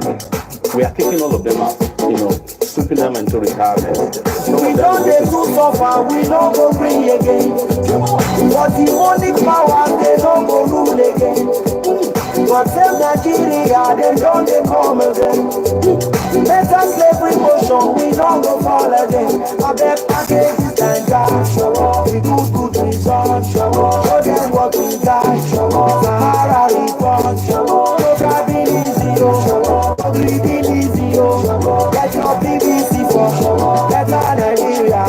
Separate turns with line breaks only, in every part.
We are kicking all of them out, sweeping them into retirement.
We don't dey too suffer, we don't go bring again. But the money power, they don't go rule again. But save Nigeria, they don't dey come again. Better slavery motion, we don't go fall again. I beg package this danger, the good result, show them what we got, Sahara report, local easy, breathing easy, get your BBC for better Nigeria.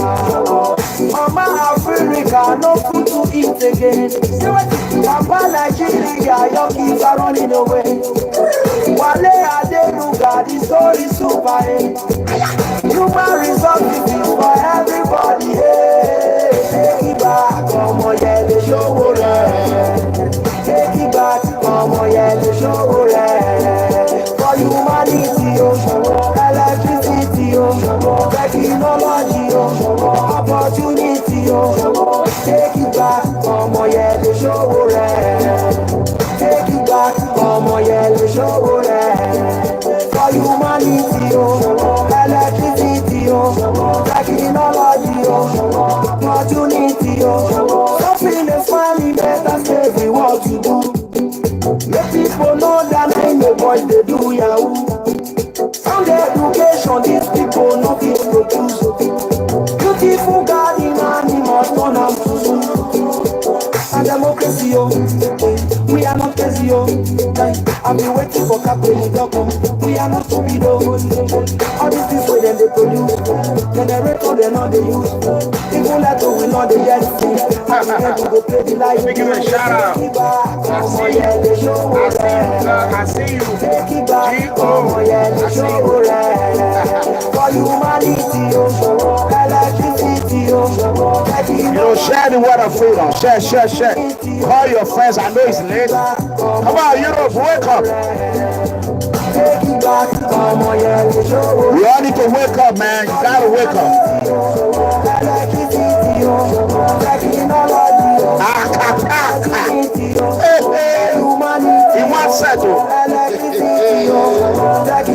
Mama Africa, no food to eat again. Papa Nigeria, your kids are running away. Wale Adenuga, the story super. Human resources for everybody. Hey, take it back, OMOYELE, SOWORE. Take it back, OMOYELE, SOWORE. For humanity, electricity, technology, opportunity, take it back, OMOYELE, SOWORE. Take it back, OMOYELE, SOWORE. For humanity, electricity, technology, opportunity, something is funny, better say we want to do. Let people know that ain't the boys they do yahoo. Sound education, these people nothing produce. Beautiful garden animals turn out to zoo. A democracy, we are not crazy, I've been waiting for Captain. We are not stupid, all these things where they produce. Generator they know they use. Even letter we know they get free. Go play the life.
Give me a shout out. I see you.
Take it back, OMOYELE, SOWORE. For humanity, electricity,
share the word of freedom. Share. Call your friends. I know it's late. Come on, Europe, wake up.
Take it back, OMOYELE, SOWORE.
We all need to wake up, man. You gotta wake up. He wants settle.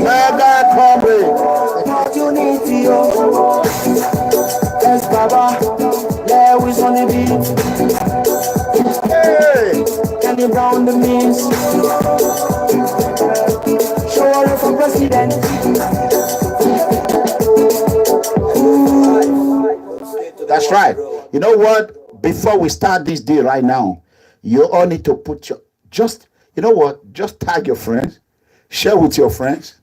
Mega comrade.
Yes, Baba. Lewis on the beat.
Hey.
Kenny Brown the means. Show for president.
That's right. You know what? Before we start this day right now, you all need to put just tag your friends, share with your friends.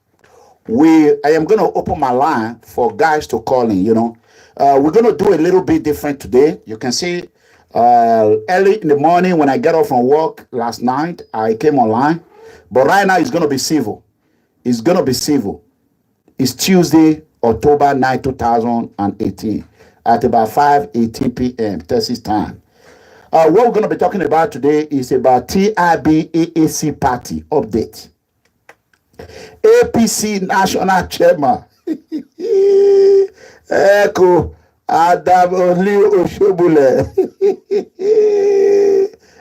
I am going to open my line for guys to call in, We're going to do a little bit different today. You can see early in the morning when I get off from work last night, I came online. But right now it's going to be civil. It's going to be civil. It's Tuesday, October 9, 2018 at about 5:18 p.m. Texas time. What we're going to be talking about today is about TIB-AAC party update. APC National Chairman Atiku Abubakar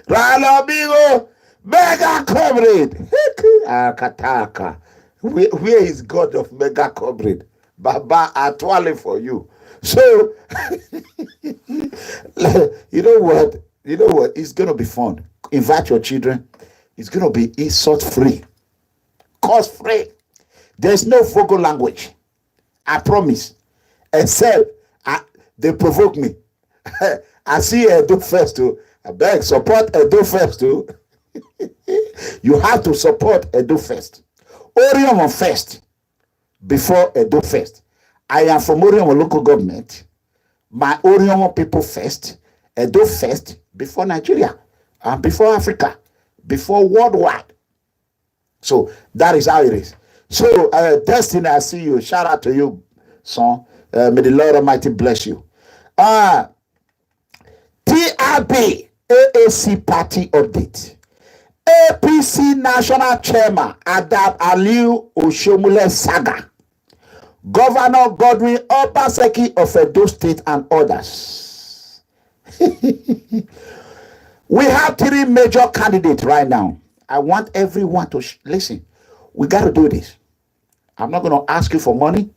Ralobigo Mega Comrade Akataka. Where is God of Mega Comrade? Baba Atwale for you. So you know what? It's gonna be fun. Invite your children. It's gonna be insult free, cost free. There's no vocal language. I promise. Except they provoke me. I see Edo first too. I beg support Edo first too. You have to support Edo first. Orion first before Edo first. I am from Orion local government. My Orion people first, Edo first, before Nigeria, and before Africa, before worldwide. So that is how it is. So Destiny, I see you. Shout out to you, son. May the Lord Almighty bless you. TRB AAC party update. APC National Chairman ALIYU Oshiomhole saga. Governor Godwin Obaseki of Edo State and others. We have three major candidates right now. I want everyone to listen. We got to do this. I'm not going to ask you for money.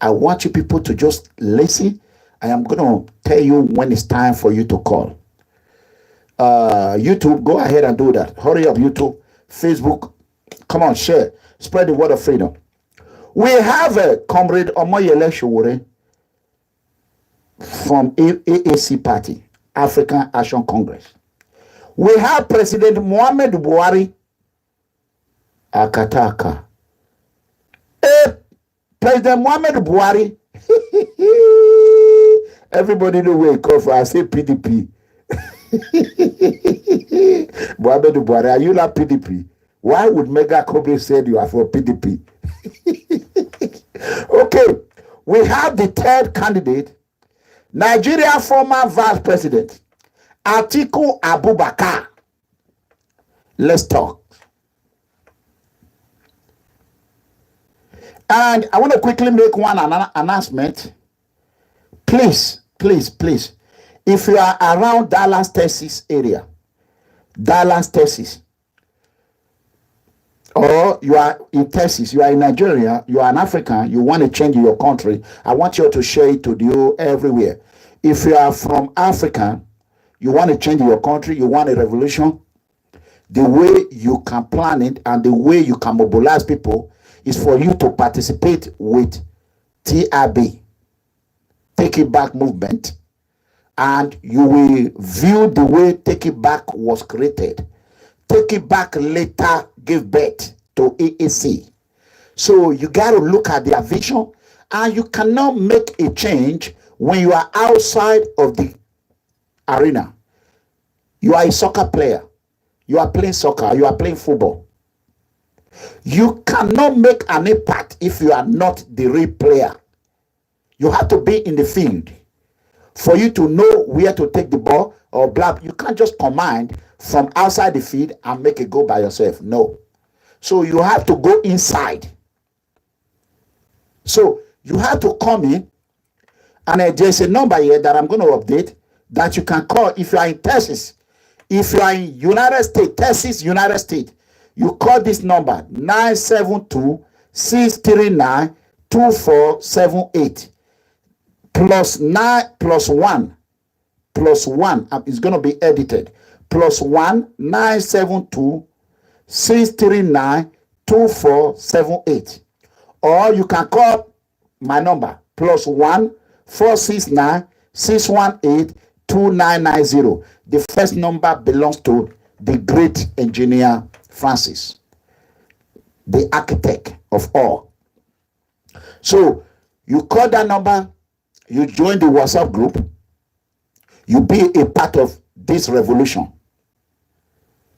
I want you people to just listen. I am going to tell you when it's time for you to call. YouTube, go ahead and do that. Hurry up, YouTube. Facebook, come on, share. Spread the word of freedom. We have a Comrade OMOYELE SOWORE from AAC Party, African Action Congress. We have President Muhammadu Buhari, Akataka. President Muhammadu Buhari, everybody know where he come from. I say PDP. Muhammadu Buhari, are you not PDP? Why would Mega Cobra say you are for PDP? Okay, we have the third candidate, Nigeria former Vice President, Atiku Abubakar. Let's talk. And I want to quickly make one announcement. Please, please, please. If you are around Dallas, Texas area, Dallas, Texas, or you are in Texas, you are in Nigeria, you are an African, you want to change your country, I want you to share it to you everywhere. If you are from Africa, you want to change your country, you want a revolution, the way you can plan it and the way you can mobilize people is for you to participate with TRB, Take It Back movement, and you will view the way Take It Back was created. Take It Back later gave birth to AAC. So you got to look at their vision, and you cannot make a change when you are outside of the arena. You are a soccer player. You are playing soccer. You are playing football. You cannot make an impact if you are not the real player. You have to be in the field for you to know where to take the ball or blah. You can't just command from outside the field and make it go by yourself. No. So you have to go inside. So you have to come in, and there's a number here that I'm going to update that you can call if you are in Texas. If you are in United States, Texas, United States, you call this number 972-639-2478 +1 it's going to be edited +1 972-639-2478, or you can call my number +1 469-618-2990. The first number belongs to the great engineer Francis, the architect of all. So you call that number, you join the WhatsApp group, you be a part of this revolution.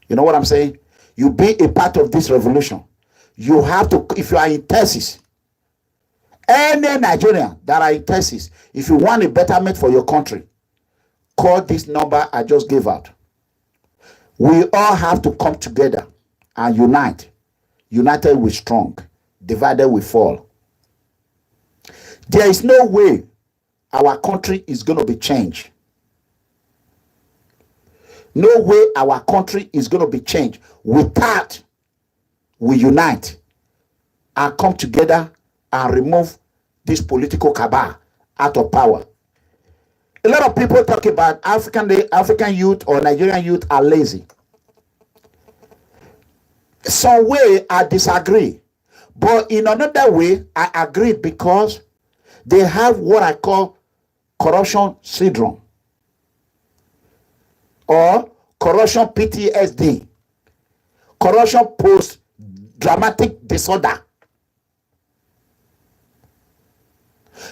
You know what I'm saying? You be a part of this revolution. You have to, if you are in Texas, any Nigerian that are in Texas, if you want a betterment for your country, call this number I just gave out. We all have to come together and unite. United we strong, divided we fall. There is no way our country is going to be changed. No way our country is going to be changed without we unite and come together and remove this political cabal out of power. A lot of people talk about African youth or Nigerian youth are lazy. Some way I disagree, but in another way I agree, because they have what I call corruption syndrome or corruption PTSD, corruption post-traumatic disorder.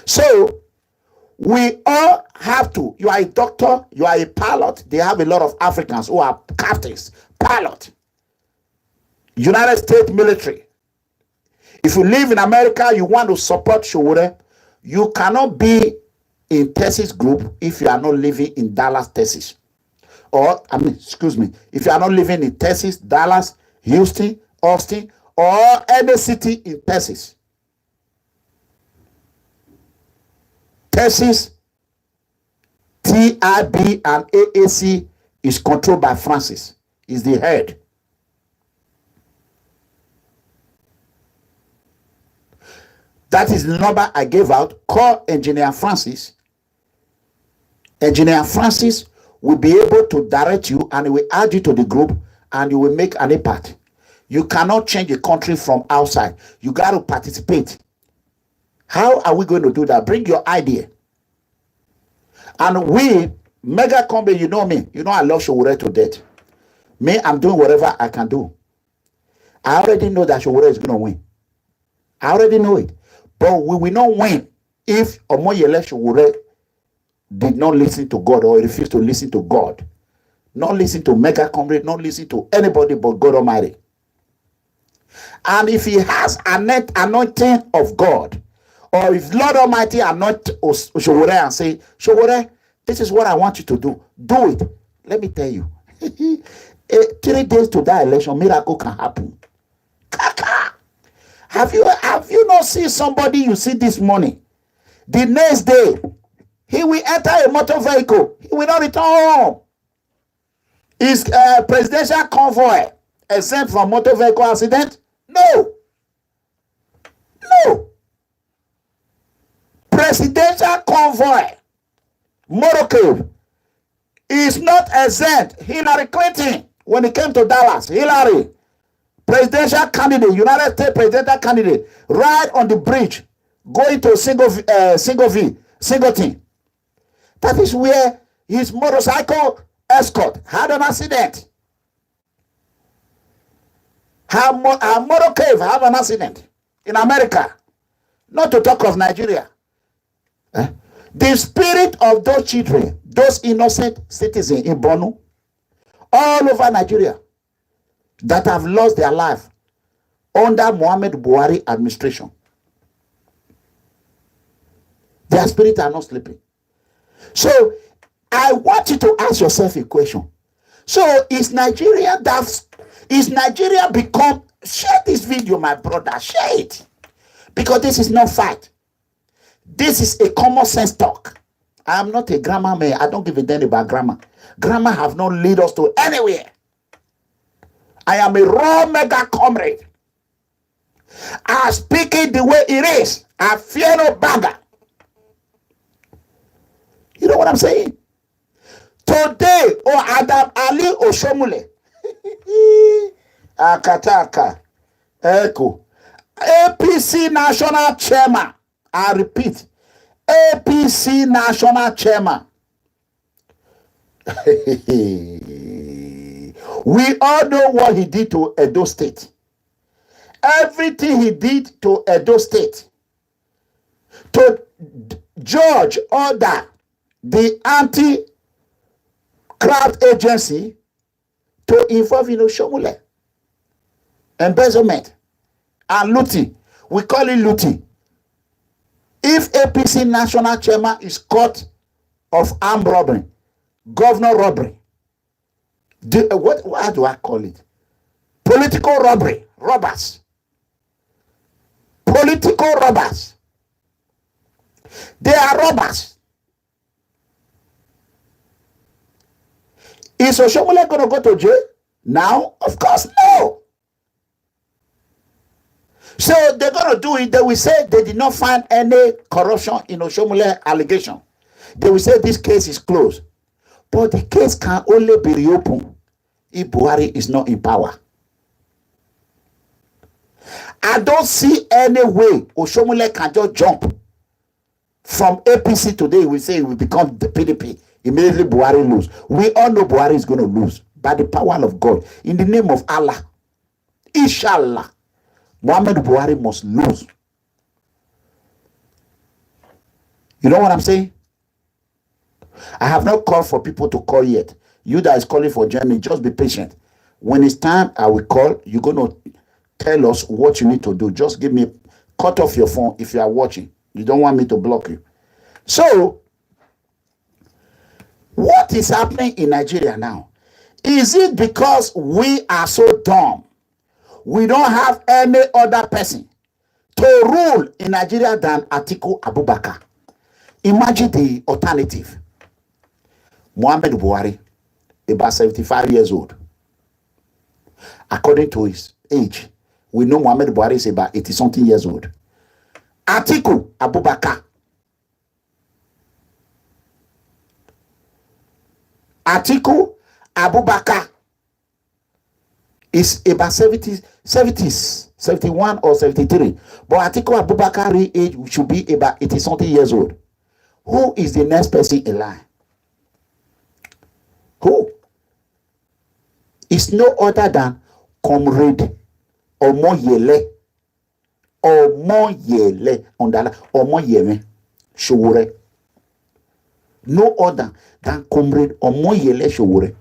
So we all have to, you are a doctor, you are a pilot. They have a lot of Africans who are captains, pilot, United States military. If you live in America, you want to support SOWORE, you cannot be in Texas group if you are not living in Dallas, Texas. Or, if you are not living in Texas, Dallas, Houston, Austin, or any city in Texas. Texas, TRB and AAC is controlled by Francis, is the head. That is the number I gave out. Call Engineer Francis. Engineer Francis will be able to direct you and he will add you to the group and you will make an impact. You cannot change a country from outside. You got to participate. How are we going to do that? Bring your idea. And we, Mega Combi, you know me. You know I love SOWORE to death. Me, I'm doing whatever I can do. I already know that SOWORE is going to win. I already know it. But we will not win if OMOYELE SOWORE did not listen to God or refused to listen to God. Not listen to Mega Comrade, not listen to anybody but God Almighty. And if he has an anointing of God, or if Lord Almighty anoint SOWORE and say, SOWORE, this is what I want you to do. Do it. Let me tell you. 3 days to that election, miracle can happen. Have you not seen somebody you see this morning? The next day, he will enter a motor vehicle. He will not return home. Is presidential convoy exempt from motor vehicle accident? No. No. Presidential convoy, motorcade, is not exempt. Hillary Clinton, when it came to Dallas, Hillary, presidential candidate, United States presidential candidate, right on the bridge, going to Singleton. That is where his motorcycle escort had an accident. Her motorcade have an accident in America. Not to talk of Nigeria. The spirit of those children, those innocent citizens in Borno, all over Nigeria, that have lost their life under Muhammadu Buhari administration. Their spirits are not sleeping. So I want you to ask yourself a question. So is Nigeria become, share this video, my brother, share it. Because this is not fight. This is a common sense talk. I am not a grammar man. I don't give a damn about grammar. Grammar have not lead us to anywhere. I am a raw mega comrade. I speak it the way it is. I fear no bagger. You know what I'm saying? Today, Adam Ali Oshiomhole, Akataka, Echo, APC National Chairman. I repeat, APC National Chairman. We all know what he did to Edo State. Everything he did to Edo State. To judge order the anti-craft agency to involve in Oshiomhole. Embezzlement and looting. We call it looting. If APC National Chairman is caught of armed robbery, governor robbery, what do I call it? Political robbery, robbers. Political robbers. They are robbers. Is Oshiomhole going to go to jail now? Of course, no. So they're going to do it. They will say they did not find any corruption in Oshiomhole allegation. They will say this case is closed. But the case can only be reopened if Buhari is not in power. I don't see any way Oshiomhole can just jump from APC today. We say it will become the PDP. Immediately Buhari lose. We all know Buhari is going to lose by the power of God. In the name of Allah, Inshallah, Muhammadu Buhari must lose. You know what I'm saying? I have not called for people to call yet. You that is calling for journey, just be patient. When it's time, I will call. You're going to tell us what you need to do. Just give me, cut off your phone if you are watching. You don't want me to block you. So, what is happening in Nigeria now? Is it because we are so dumb? We don't have any other person to rule in Nigeria than Atiku Abubakar. Imagine the alternative. Muhammadu Buhari, about 75 years old. According to his age, we know Muhammadu Buhari is about 80-something years old. Atiku Abubakar. Atiku Abubakar is about 71 or 73. But Atiku Abubakar age should be about 80 something years old. Who is the next person in line? Who? It's no other than Comrade Omoyele. Omoyele. Omoyele. Showore. No other than Comrade Omoyele Showore.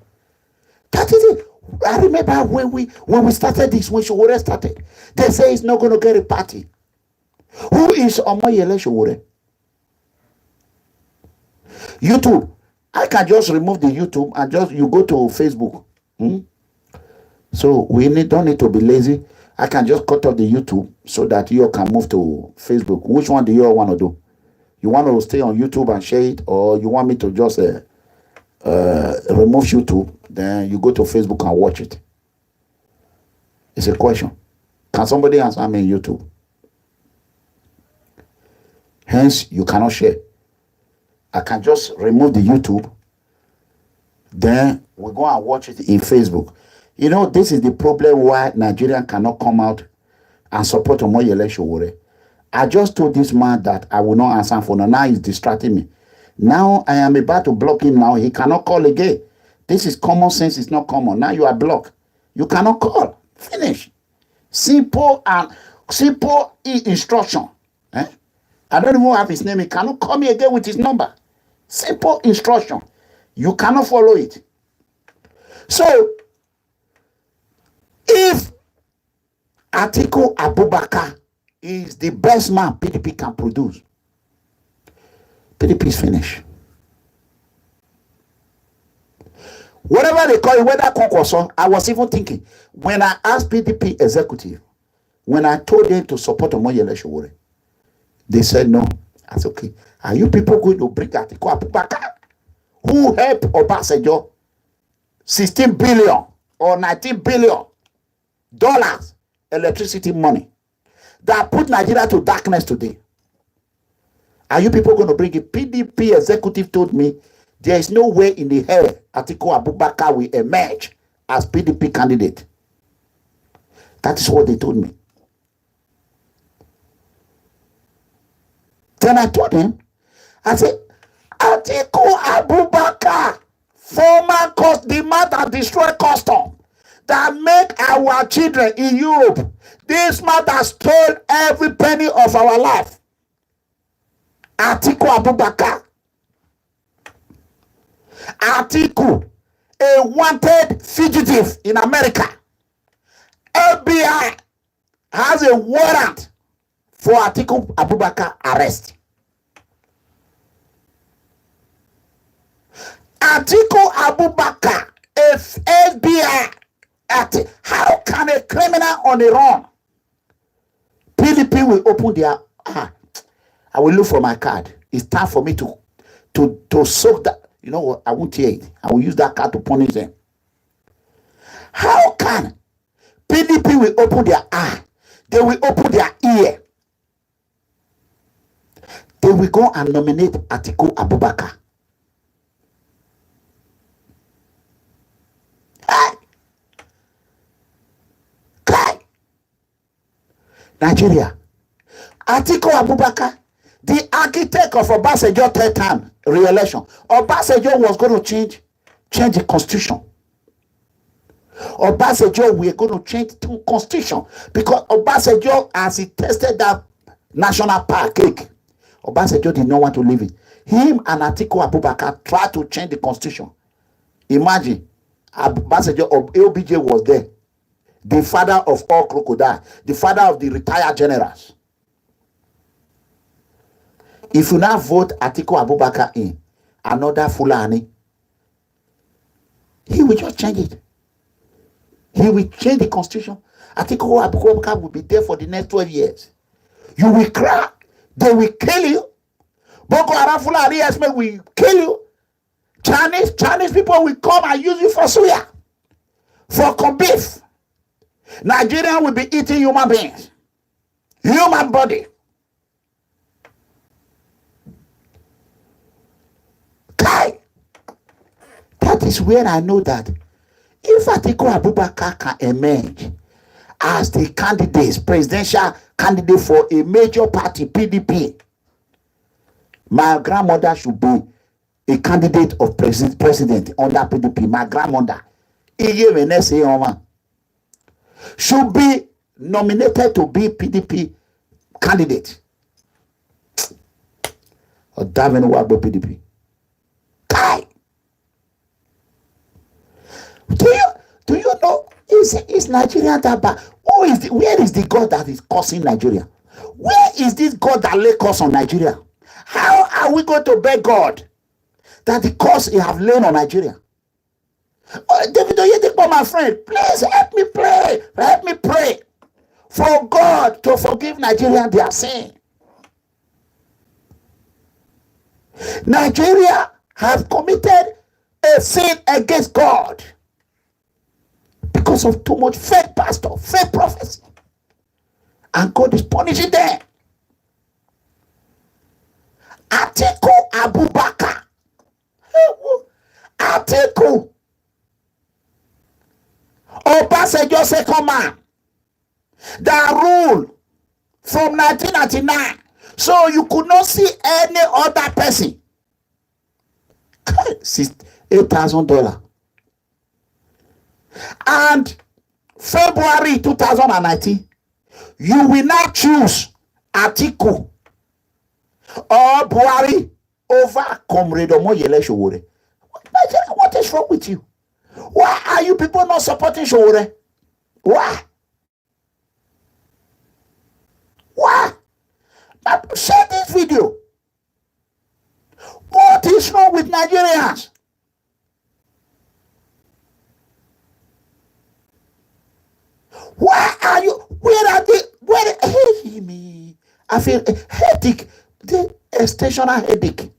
That is it. I remember when we started this, when Showore started, they say he's not going to get a party. Who is Omoyele Showore? YouTube. I can just remove the YouTube and just you go to Facebook. So we don't need to be lazy. I can just cut off the YouTube so that you can move to Facebook. Which one do you all want to do? You want to stay on YouTube and share it, or you want me to just remove YouTube, then you go to Facebook and watch it? It's a question. Can somebody answer me on YouTube? Hence, you cannot share. I can just remove the YouTube, then we go and watch it in Facebook. You know, this is the problem why Nigerian cannot come out and support Omoyele Showore. I just told this man that I will not answer for now. Now he's distracting me. Now I am about to block him now. He cannot call again. This is common sense. It's not common. Now you are blocked. You cannot call. Finish. Simple instruction. I don't even have his name. He cannot call me again with his number. Simple instruction. You cannot follow it. So, if Atiku Abubakar is the best man PDP can produce, PDP is finished. Whatever they call it, whether concourse, I was even thinking, when I asked PDP executive, when I told them to support Omoyele Showore, they said no. I said, okay, are you people going to bring Atiku Abubakar, who helped Obasanjo 16 billion or 19 billion dollars electricity money that put Nigeria to darkness today? Are you people going to bring it? PDP executive told me there is no way in the hell Atiku Abubakar will emerge as PDP candidate. That is what they told me. Then I told him, I said, Atiku Abubakar, former the man that destroyed custom, that make our children in Europe, this man that stole every penny of our life. Atiku Abubakar. Atiku, a wanted fugitive in America. FBI has a warrant for Atiku Abubakar arrest. Atiku Abubakar, if FBI, how can a criminal on the run? PDP will open their. I will look for my card. It's time for me to soak that. You know what? I won't hear it. I will use that card to punish them. How can PDP will open their eye? They will open their ear. They will go and nominate Atiku Abubakar. Nigeria. Atiku Abubakar, the architect of Obasanjo third time re-election. Obasanjo was going to change the constitution. Obasanjo, we are going to change the constitution because Obasanjo, as he tested that national park cake, Obasanjo did not want to leave it. Him and Atiku Abubakar tried to change the constitution. Imagine, Obasanjo of LBJ was there. The father of all crocodiles, the father of the retired generals. If you now vote Atiku Abubakar in, another Fulani, he will just change it. He will change the constitution. Atiku Abubakar will be there for the next 12 years. You will cry. They will kill you. Boko Haram Fulani will kill you. Chinese people will come and use you for suya, for beef. Nigerian will be eating human beings, human body. is where I know that if Atiku Abubakar can emerge as the presidential candidate for a major party, PDP, my grandmother should be a candidate of president under PDP. My grandmother, should be nominated to be PDP candidate. Or Davin Wabo PDP. Kai. Do you know is Nigeria that bad? Where is the God that is causing Nigeria? Where is this God that lay curse on Nigeria? How are we going to beg God that the curse he have laid on Nigeria? David Oyedepo, my friend, please help me pray. Help me pray for God to forgive Nigeria their sin. Nigeria have committed a sin against God because of too much fake pastor, fake prophecy. And God is punishing them. Atiku Abubakar. Atiku Obaseki second man that ruled from 1999. So you could not see any other person. $8,000. And February 2019, you will not choose Atiku or BUHARI over COMRADE OMOYELE SOWORE. What is wrong with you? Why are you people not supporting SOWORE? Why? Why? Share this video. What is wrong with Nigerians? Why are you? Where are they? Hey, me. I feel a headache. The stational headache.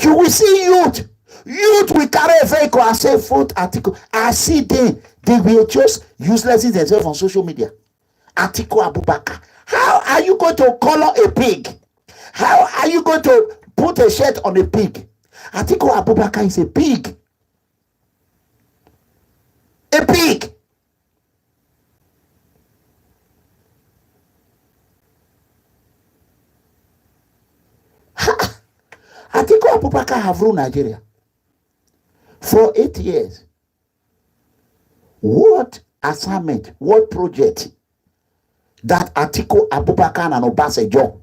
You will see youth. Youth will carry a vehicle and say vote Atiku. I see them. They will just useless themselves on social media. Atiku Abubakar. How are you going to color a pig? How are you going to put a shirt on a pig? Atiku Abubakar is a pig. A pig. Atiku Abubakar have ruled Nigeria for 8 years. What assignment, what project that Atiku Abubakar and Obaseki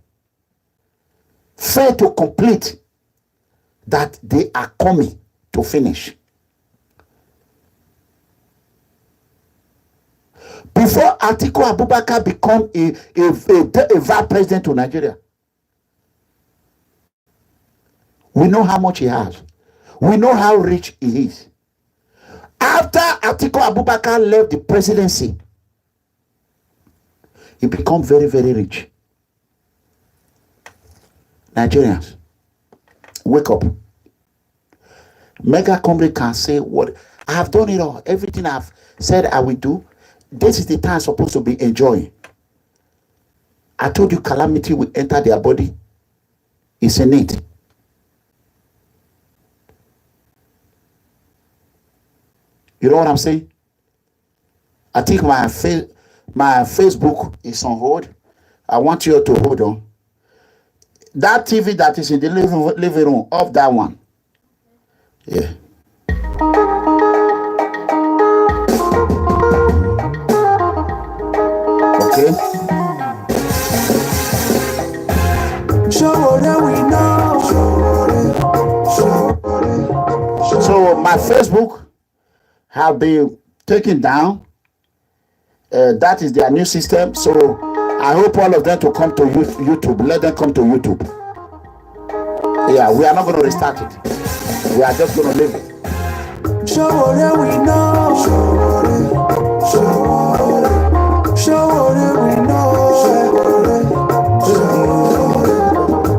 failed to complete that they are coming to finish? Before Atiku Abubakar become a vice president to Nigeria, we know how much he has. We know how rich he is. After Atiku Abubakar left the presidency, he became very, very rich. Nigerians, wake up. Mega COMRADE can say what I have done it all. Everything I've said I will do. This is the time I'm supposed to be enjoying. I told you calamity will enter their body. It's in it. You know what I'm saying? I think my Facebook is on hold. I want you to hold on. That TV that is in the living room, off that one. Yeah. Okay. So my Facebook have been taken down. That is their new system. So I hope all of them to come to YouTube. Let them come to YouTube. Yeah, we are not going to restart it. We are just going to leave it. Showore we know. Showore we know. Showore we know.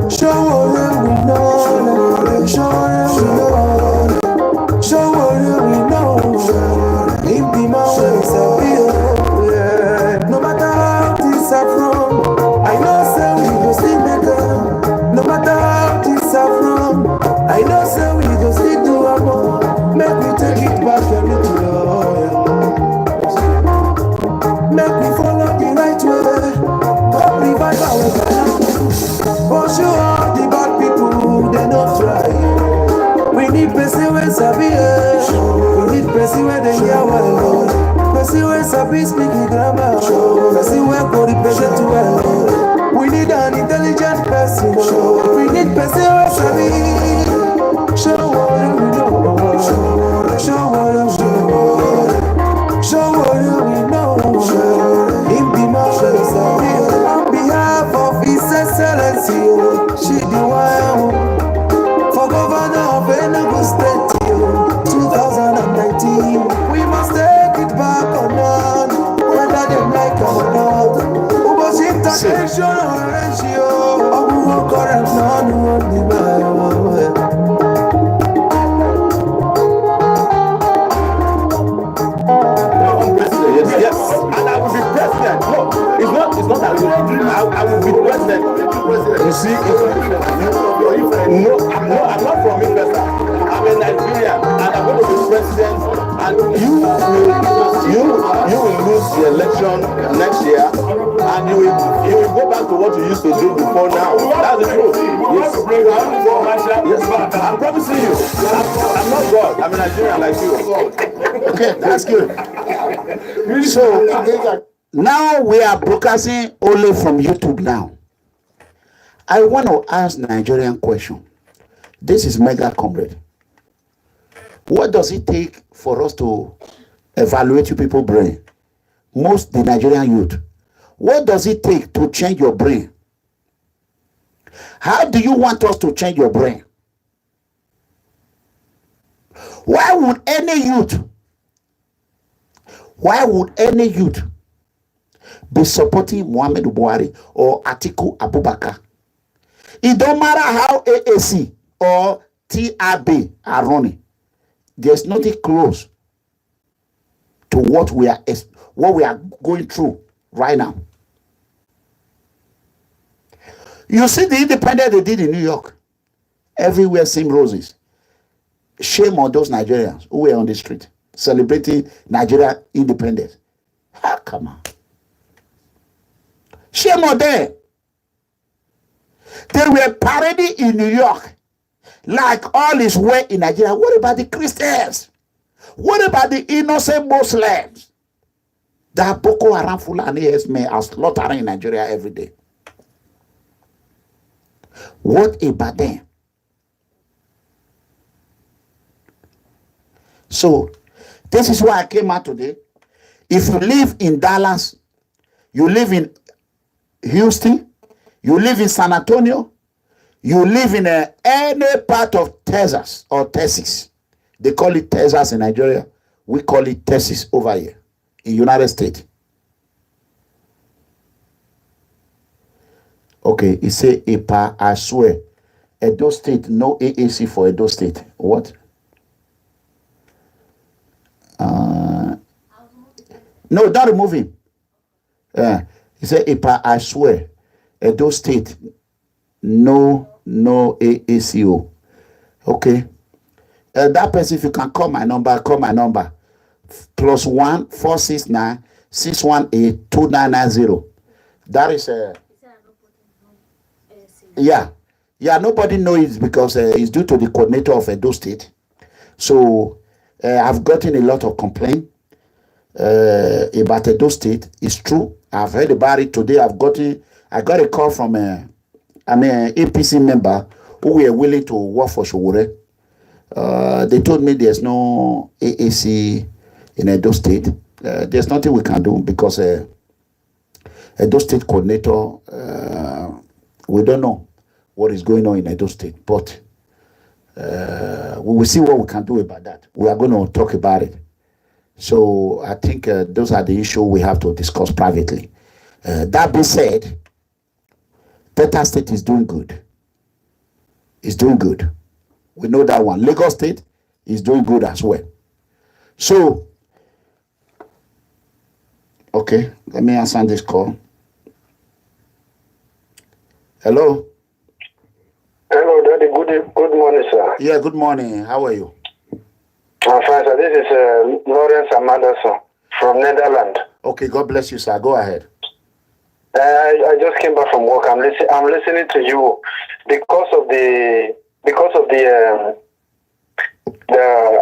Showore we know. Showore we know. It be my ways of you. No matter how things are from, I know say we go still better. No matter how things are from, I know.
make me follow the right way. God revive our Ghana. For sure, the bad people, they don't try. We need person when sabi. We need person when they hear well. Person when sabi speaking grammar. Person when go represent to well. We need an intelligent person. We need person when sabi. Show what we know. Show what we know. Show what we know. In the mountains, on behalf of His Excellency, she the one for Governor of Enugu State, 2019. We must take it back or not, whether they like or not. Ubos intervention or ratio, who will correct none who will be by.
Yes, and I will be president. No, it's not that I will be president. You see, I'm not from Manchester. I'm a Nigerian, and I'm going to be president. And you will lose the election next year, and you will go back to what you used to do before now. That's the truth. Yes, I'm promising you. I'm not God. I'm a Nigerian like you.
Okay, that's good. So now we are broadcasting only from YouTube now. I want to ask Nigerian question. This is Mega Comrade. What does it take for us to evaluate you people's brain? Most the Nigerian youth. What does it take to change your brain? How do you want us to change your brain? Why would any youth be supporting Muhammadu Buhari or Atiku Abubakar? It don't matter how AAC or TRB are running. There's nothing close to what we are going through right now. You see the independence they did in New York. Everywhere seemed roses. Shame on those Nigerians who were on the street celebrating Nigeria independence. Ah, come on. Shame on them. They were parading in New York like all is well in Nigeria. What about the Christians? What about the innocent Muslims that Boko Haram Fulani Esme are slaughtering in Nigeria every day? What about them? So, this is why I came out today. If you live in Dallas, you live in Houston, you live in San Antonio, you live in any part of Texas or Texas. They call it Texas in Nigeria. We call it Texas over here in United States. Okay, he say, Epa, I swear, Edo State, no AAC for Edo State. What? No, don't remove him. He said, Epa, I swear, Edo State, no AACO. Okay. That person, if you can call my number, call my number. +1 469 618 2990. That is yeah, nobody knows it because it's due to the coordinator of Edo State. So I've gotten a lot of complaint about Edo State. It's true. I've heard about it today. I got a call from an APC member who were willing to work for SOWORE. They told me there's no AAC in Edo State. There's nothing we can do because Edo State coordinator, we don't know what is going on in Edo State, but we will see what we can do about that. We are going to talk about it. So I think those are the issues we have to discuss privately. That being said, Delta State is doing good. It's doing good. We know that one. Lagos State is doing good as well. So, okay, let me answer this call. Hello.
Hello, Daddy. Good morning, sir.
Yeah, good morning. How are you?
I'm fine, sir. This is Lawrence Amandason from Netherlands.
Okay, God bless you, sir. Go ahead.
I just came back from work. I'm listening to you because of the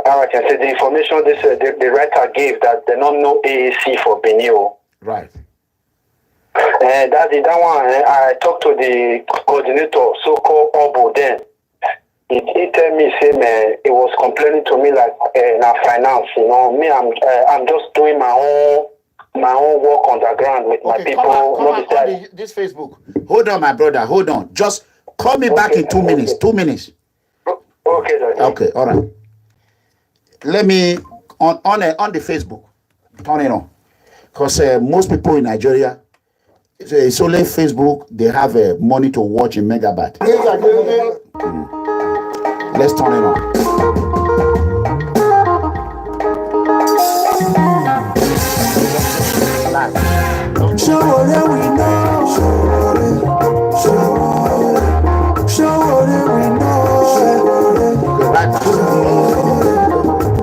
how I can say the information the writer gave that they don't know AAC for Benin.
Right.
That one. I talked to the coordinator, so-called Obo. Then he tell me, say, man, he was complaining to me like now finance. You know, me, I'm just doing my own work on the ground with my people.
Come on this Facebook. Hold on, my brother. Hold on. Just call me back in 2 minutes. 2 minutes.
Okay, Daddy.
Okay, all right. Let me on the Facebook. Turn it on, because most people in Nigeria, it's only Facebook. They have money to watch in megabyte. Let's turn it on.
Showore we know. Showore we know. Showore we know.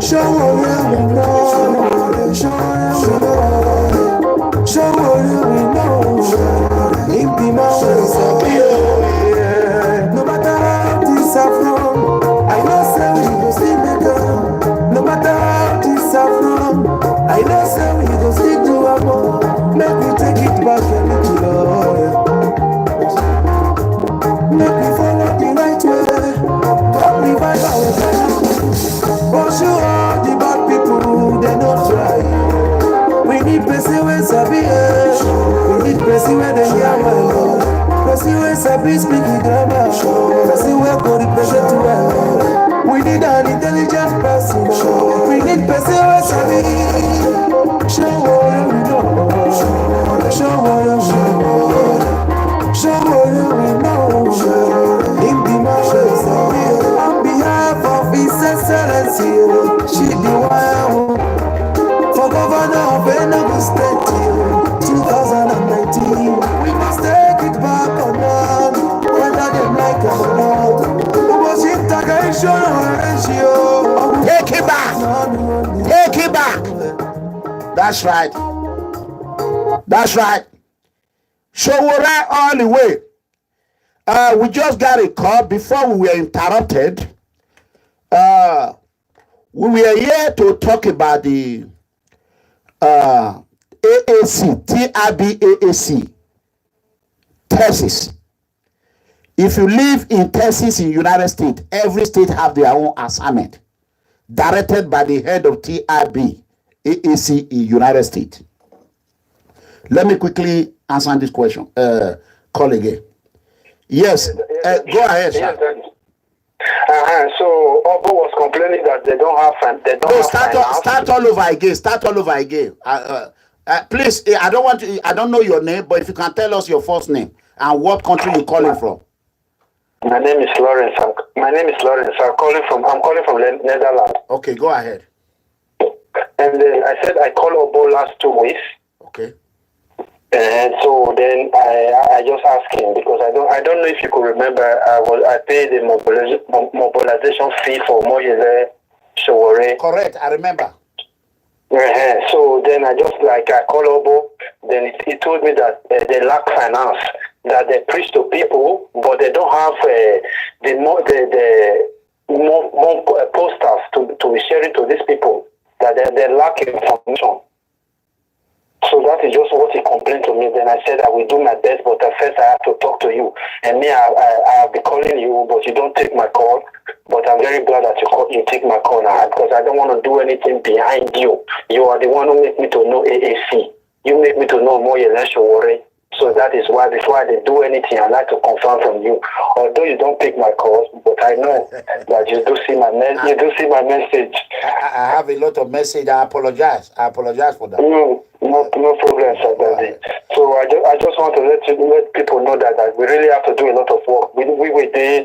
Showore we know. No matter how this are from, I know say we go still make up. No matter how this are from, I know say we go still do a more. Make me take it back a little. Make me follow the right way. Come revive our life. For sure, the bad people, they don't try. We need person where sabi. We need person where they hear my Lord. Person where sabi speaking grammar. Person where go represent to well. We need an intelligent person. We need person where sabi. Show what we know. Show what we know. Show what we know. In the marches on behalf of His Excellency, she the one for Governor of Edo State 2019. We must take it back or not, whether they like it or not. Was integration or ratio?
Take it back. Take it back. That's right. That's right. Showore all the way. We just got a call before we were interrupted. We were here to talk about the AAC, TRBAAC thesis. If you live in Texas in United States, every state have their own assignment directed by the head of TRB AAC in United States. Let me quickly answer this question. Call again. Yes, go ahead, sir.
So Obo was complaining that they don't have
start all over again. Start all over again. Please, I don't know your name, but if you can tell us your first name and what country you're calling from.
My name is Lawrence. I'm calling from Netherlands.
Okay, go ahead.
And then I said I called Obo last 2 weeks.
Okay.
And so then I just asked him, because I don't know if you could remember, I paid the mobilization fee for Mobilizing SOWORE.
Correct, I remember.
So then I called Obo. Then he told me that they lack finance, that they preach to people, but they don't have the posters to be sharing to these people, that they lack information. So that is just what he complained to me. Then I said I will do my best, but at first I have to talk to you. And me, I'll be calling you, but you don't take my call. But I'm very glad that you take my call now, because I don't want to do anything behind you. You are the one who make me to know AAC. You make me to know OMOYELE SOWORE. So that is why before I do anything, I like to confirm from you. Although you don't pick my calls, but I know that you do see my message.
I have a lot of message. I apologize for that.
No problem, sir. Daddy. So I just want to let people know that we really have to do a lot of work. We were there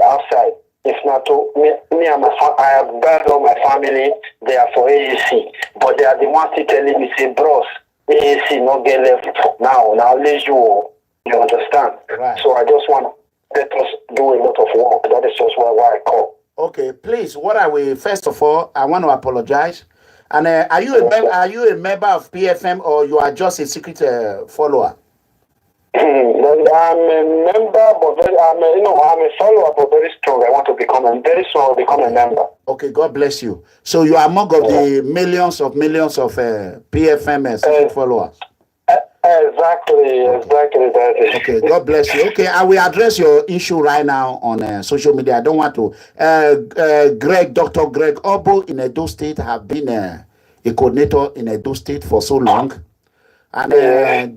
outside. If not to me and I have gathered all my family. They are for AAC, but they are the ones still telling me, say, bros, AAC not get left now. Now ALIYU, you understand?
Right.
So I just want to let us do a lot of work. That is just why I call.
Okay, please. First of all, I want to apologize. And are you a member of PFM, or you are just a secret follower?
I'm a member, but I'm a follower, but very strong. I want to become very soon. I'll become a member.
Okay, God bless you. So you are among of the millions of PFM secret followers.
Exactly. That is.
Okay, God bless you. Okay, I will address your issue right now on social media. I don't want to. Dr. Greg Obo in Edo State have been a coordinator in Edo State for so long. And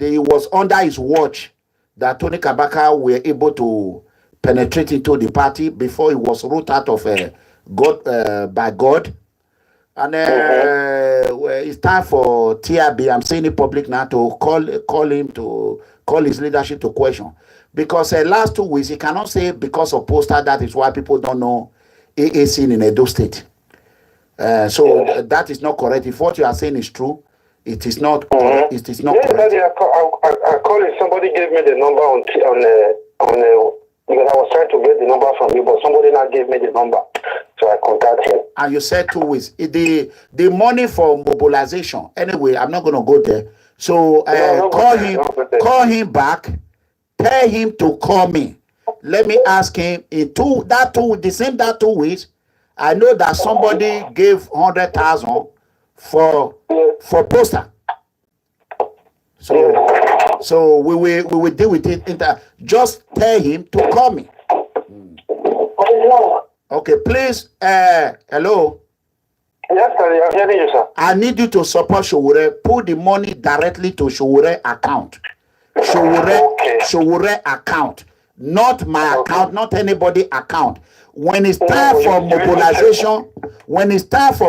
it was under his watch that Tony Kabaka were able to penetrate into the party before he was rooted out of by God. And it's time for TRB, I'm saying it public now, to call him, to call his leadership to question. Because last 2 weeks, he cannot say because of poster, that is why people don't know AAC in Edo State. So that is not correct. If what you are saying is true, it is not. It is not correct.
Daddy, I called it. Somebody gave me the number on because I was trying to get the number from you, but somebody now gave me the number, so I contacted him.
And you said 2 weeks. The money for mobilization. Anyway, I'm not going to go there. So call him back. Tell him to call me. Let me ask him the same 2 weeks. I know that somebody gave 100,000 for poster. So we will deal with it. Just tell him to call me. Okay, please. Hello.
Yes, sir. I'm hearing you, sir.
I need you to support Sowore. Put the money directly to Sowore account. Sowore account. Not my account, not anybody account. When it's time for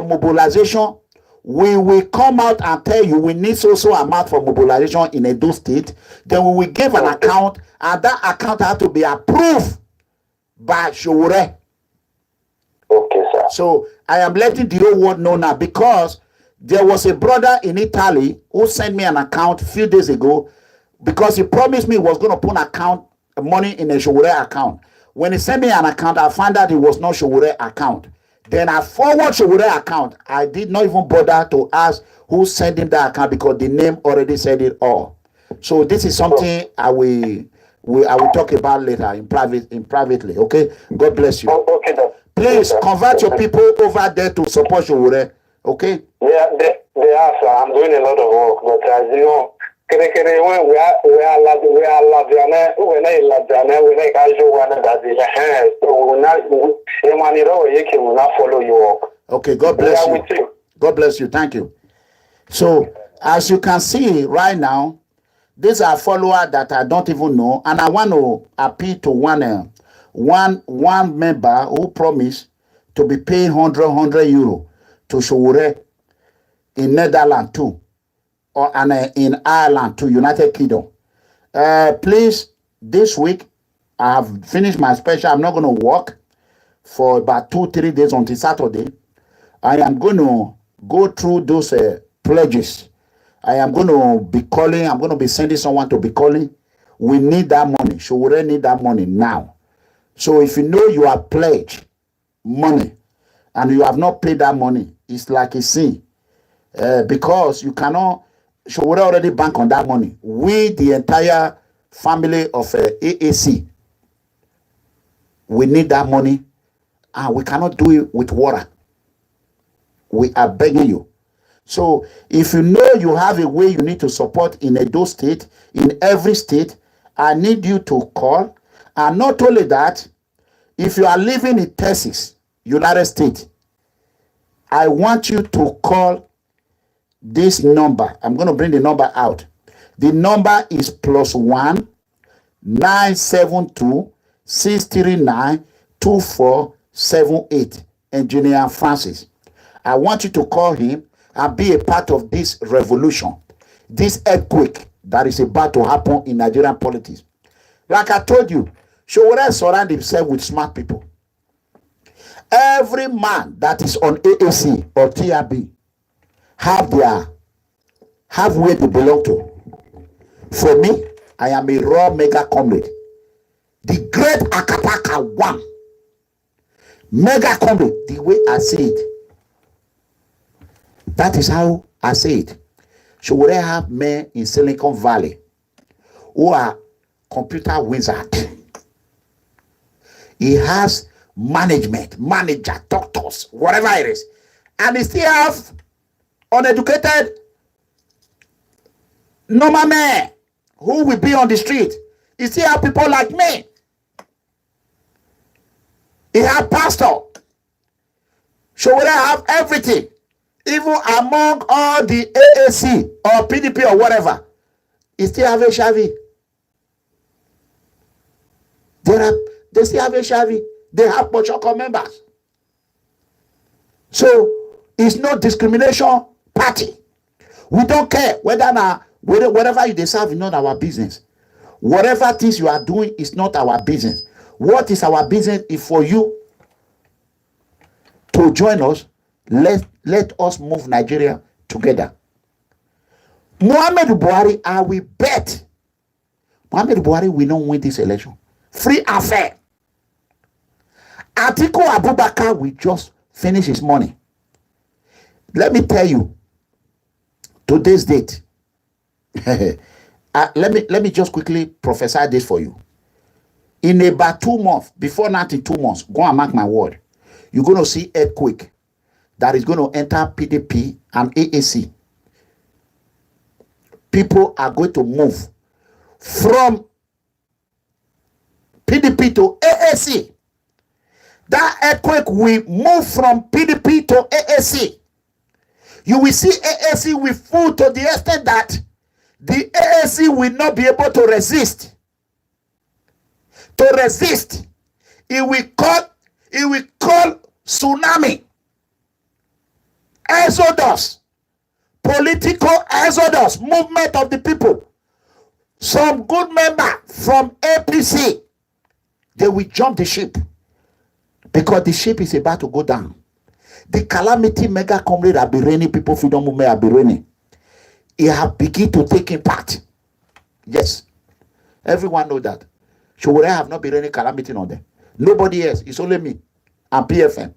mobilization, we will come out and tell you we need so amount for mobilization in Edo State. Then we will give an account, and that account has to be approved by Sowore.
Okay, sir.
So I am letting the whole world know now, because there was a brother in Italy who sent me an account a few days ago, because he promised me he was going to put money in a Sowore account. When he sent me an account, I found out it was not Sowore account. Then I forward Sowore account. I did not even bother to ask who sent him the account, because the name already said it all. So this is something I will talk about later privately. Okay. God bless you.
Okay, then.
Please convert your people over there to support Sowore. Okay.
Yeah, they are, sir. I'm doing a lot of work, but as you know, we are follow you up.
Okay, God bless you. God bless you. Thank you. So, as you can see right now, these are followers that I don't even know, and I want to appeal to one member who promised to be paying 100 euro to Sowore in Netherlands too, and in Ireland to United Kingdom. Please, this week I have finished my special. I'm not going to work for about 2-3 days until Saturday. I am going to go through those pledges. I am going to be calling. I'm going to be sending someone to be calling. We need that money. Sowore need that money now. So if you know you have pledged money and you have not paid that money, it's like a sin. Because you cannot. Sowore already bank on that money. We, the entire family of AAC, we need that money, and we cannot do it with water. We are begging you. So if you know you have a way you need to support in Edo State, in every state, I need you to call. And not only that, if you are living in Texas, United States, I want you to call this number. I'm going to bring the number out. The number is +1 972 639 2478. Engineer Francis. I want you to call him and be a part of this revolution, this earthquake that is about to happen in Nigerian politics. Like I told you, Sowore surround himself with smart people. Every man that is on AAC or TRB have where they belong to. For me, I am a raw mega comrade. The great Akataka one. Mega comrade, the way I see it. That is how I say it. So would I have men in Silicon Valley who are computer wizard? He has management, manager, doctors, whatever it is, and he still have uneducated normal men who will be on the street. He still have people like me. He have pastor. So would I have everything? Even among all the AAC or PDP or whatever, he still have HIV. They still have HIV. They have Pochoko members. So it's no discrimination party. We don't care whether now whatever you deserve is not our business. Whatever things you are doing is not our business. What is our business is for you to join us. Let us move Nigeria together. Muhammadu Buhari, I will bet Muhammadu Buhari will not win this election. Free affair. Atiku Abubakar will just finish his money. Let me tell you, today's date. Let me just quickly prophesy this for you. In about 2 months, before not in 2 months, go and mark my word, you're going to see earthquake that is going to enter PDP and AAC. People are going to move from PDP to AAC. That earthquake will move from PDP to AAC. You will see AAC will fall to the extent that the AAC will not be able to resist. To resist, it will call tsunami, exodus, political exodus, movement of the people. Some good member from APC, they will jump the ship because the ship is about to go down. The calamity mega comrade have been raining, people freedom movement have been raining. It have begun to take in part. Yes, everyone know that. So would I have not been any calamity on them? Nobody else. It's only me and PFM.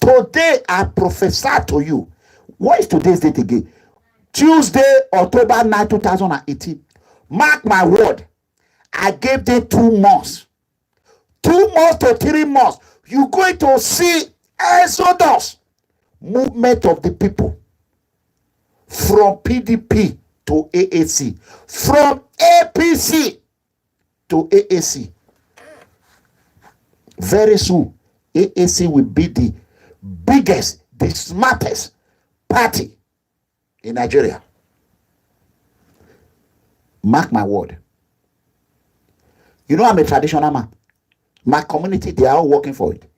Today I prophesy to you. What is today's date again? Tuesday, October 9, 2018. Mark my word. I gave them 2 months. 2 months to 3 months. You're going to see exodus, movement of the people from PDP to AAC, from APC to AAC. Very soon, AAC will be the biggest, the smartest party in Nigeria. Mark my word. You know I'm a traditional man. My community, they are all working for it.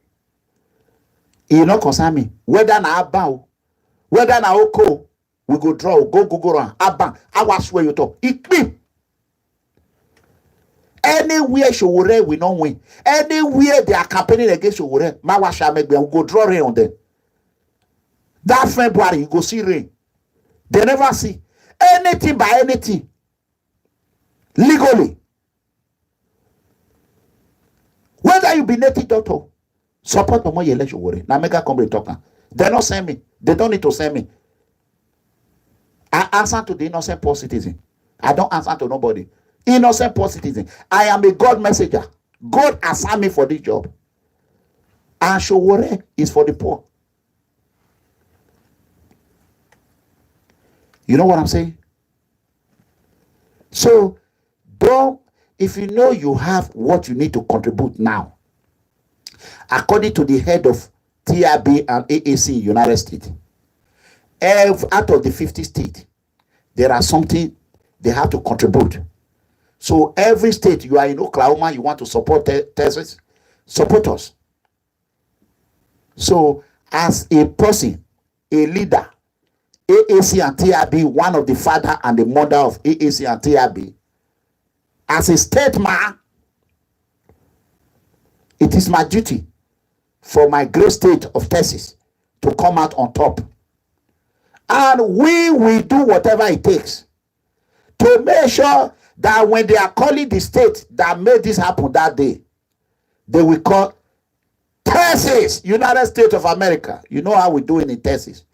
It not concern me. Whether na Abba, whether na Oko, we go draw, go around. Abba, I was swear you talk. It me. Anywhere Showore will not win. Anywhere they are campaigning against Showore, Mawasha make them go draw rain on them. That February, you go see rain. They never see anything by anything. Legally. Whether you be native doctor, support OMOYELE Showore. Now make a comrade talker. They not send me. They don't need to send me. I answer to the innocent poor citizen. I don't answer to nobody. Innocent poor citizen. I am a God messenger. God assigned me for this job. And Showore is for the poor. You know what I'm saying? So, if you know you have what you need to contribute now, according to the head of TRB and AAC in United States, out of the 50 states, there are something they have to contribute. So every state, you are in Oklahoma, you want to support Texas, support us. So as a person, a leader, AAC and TRB, one of the father and the mother of AAC and TRB, as a statesman, it is my duty for my great state of Texas to come out on top. And we will do whatever it takes to make sure that when they are calling the state that made this happen that day, they will call Texas, United States of America. You know how we do it in Texas.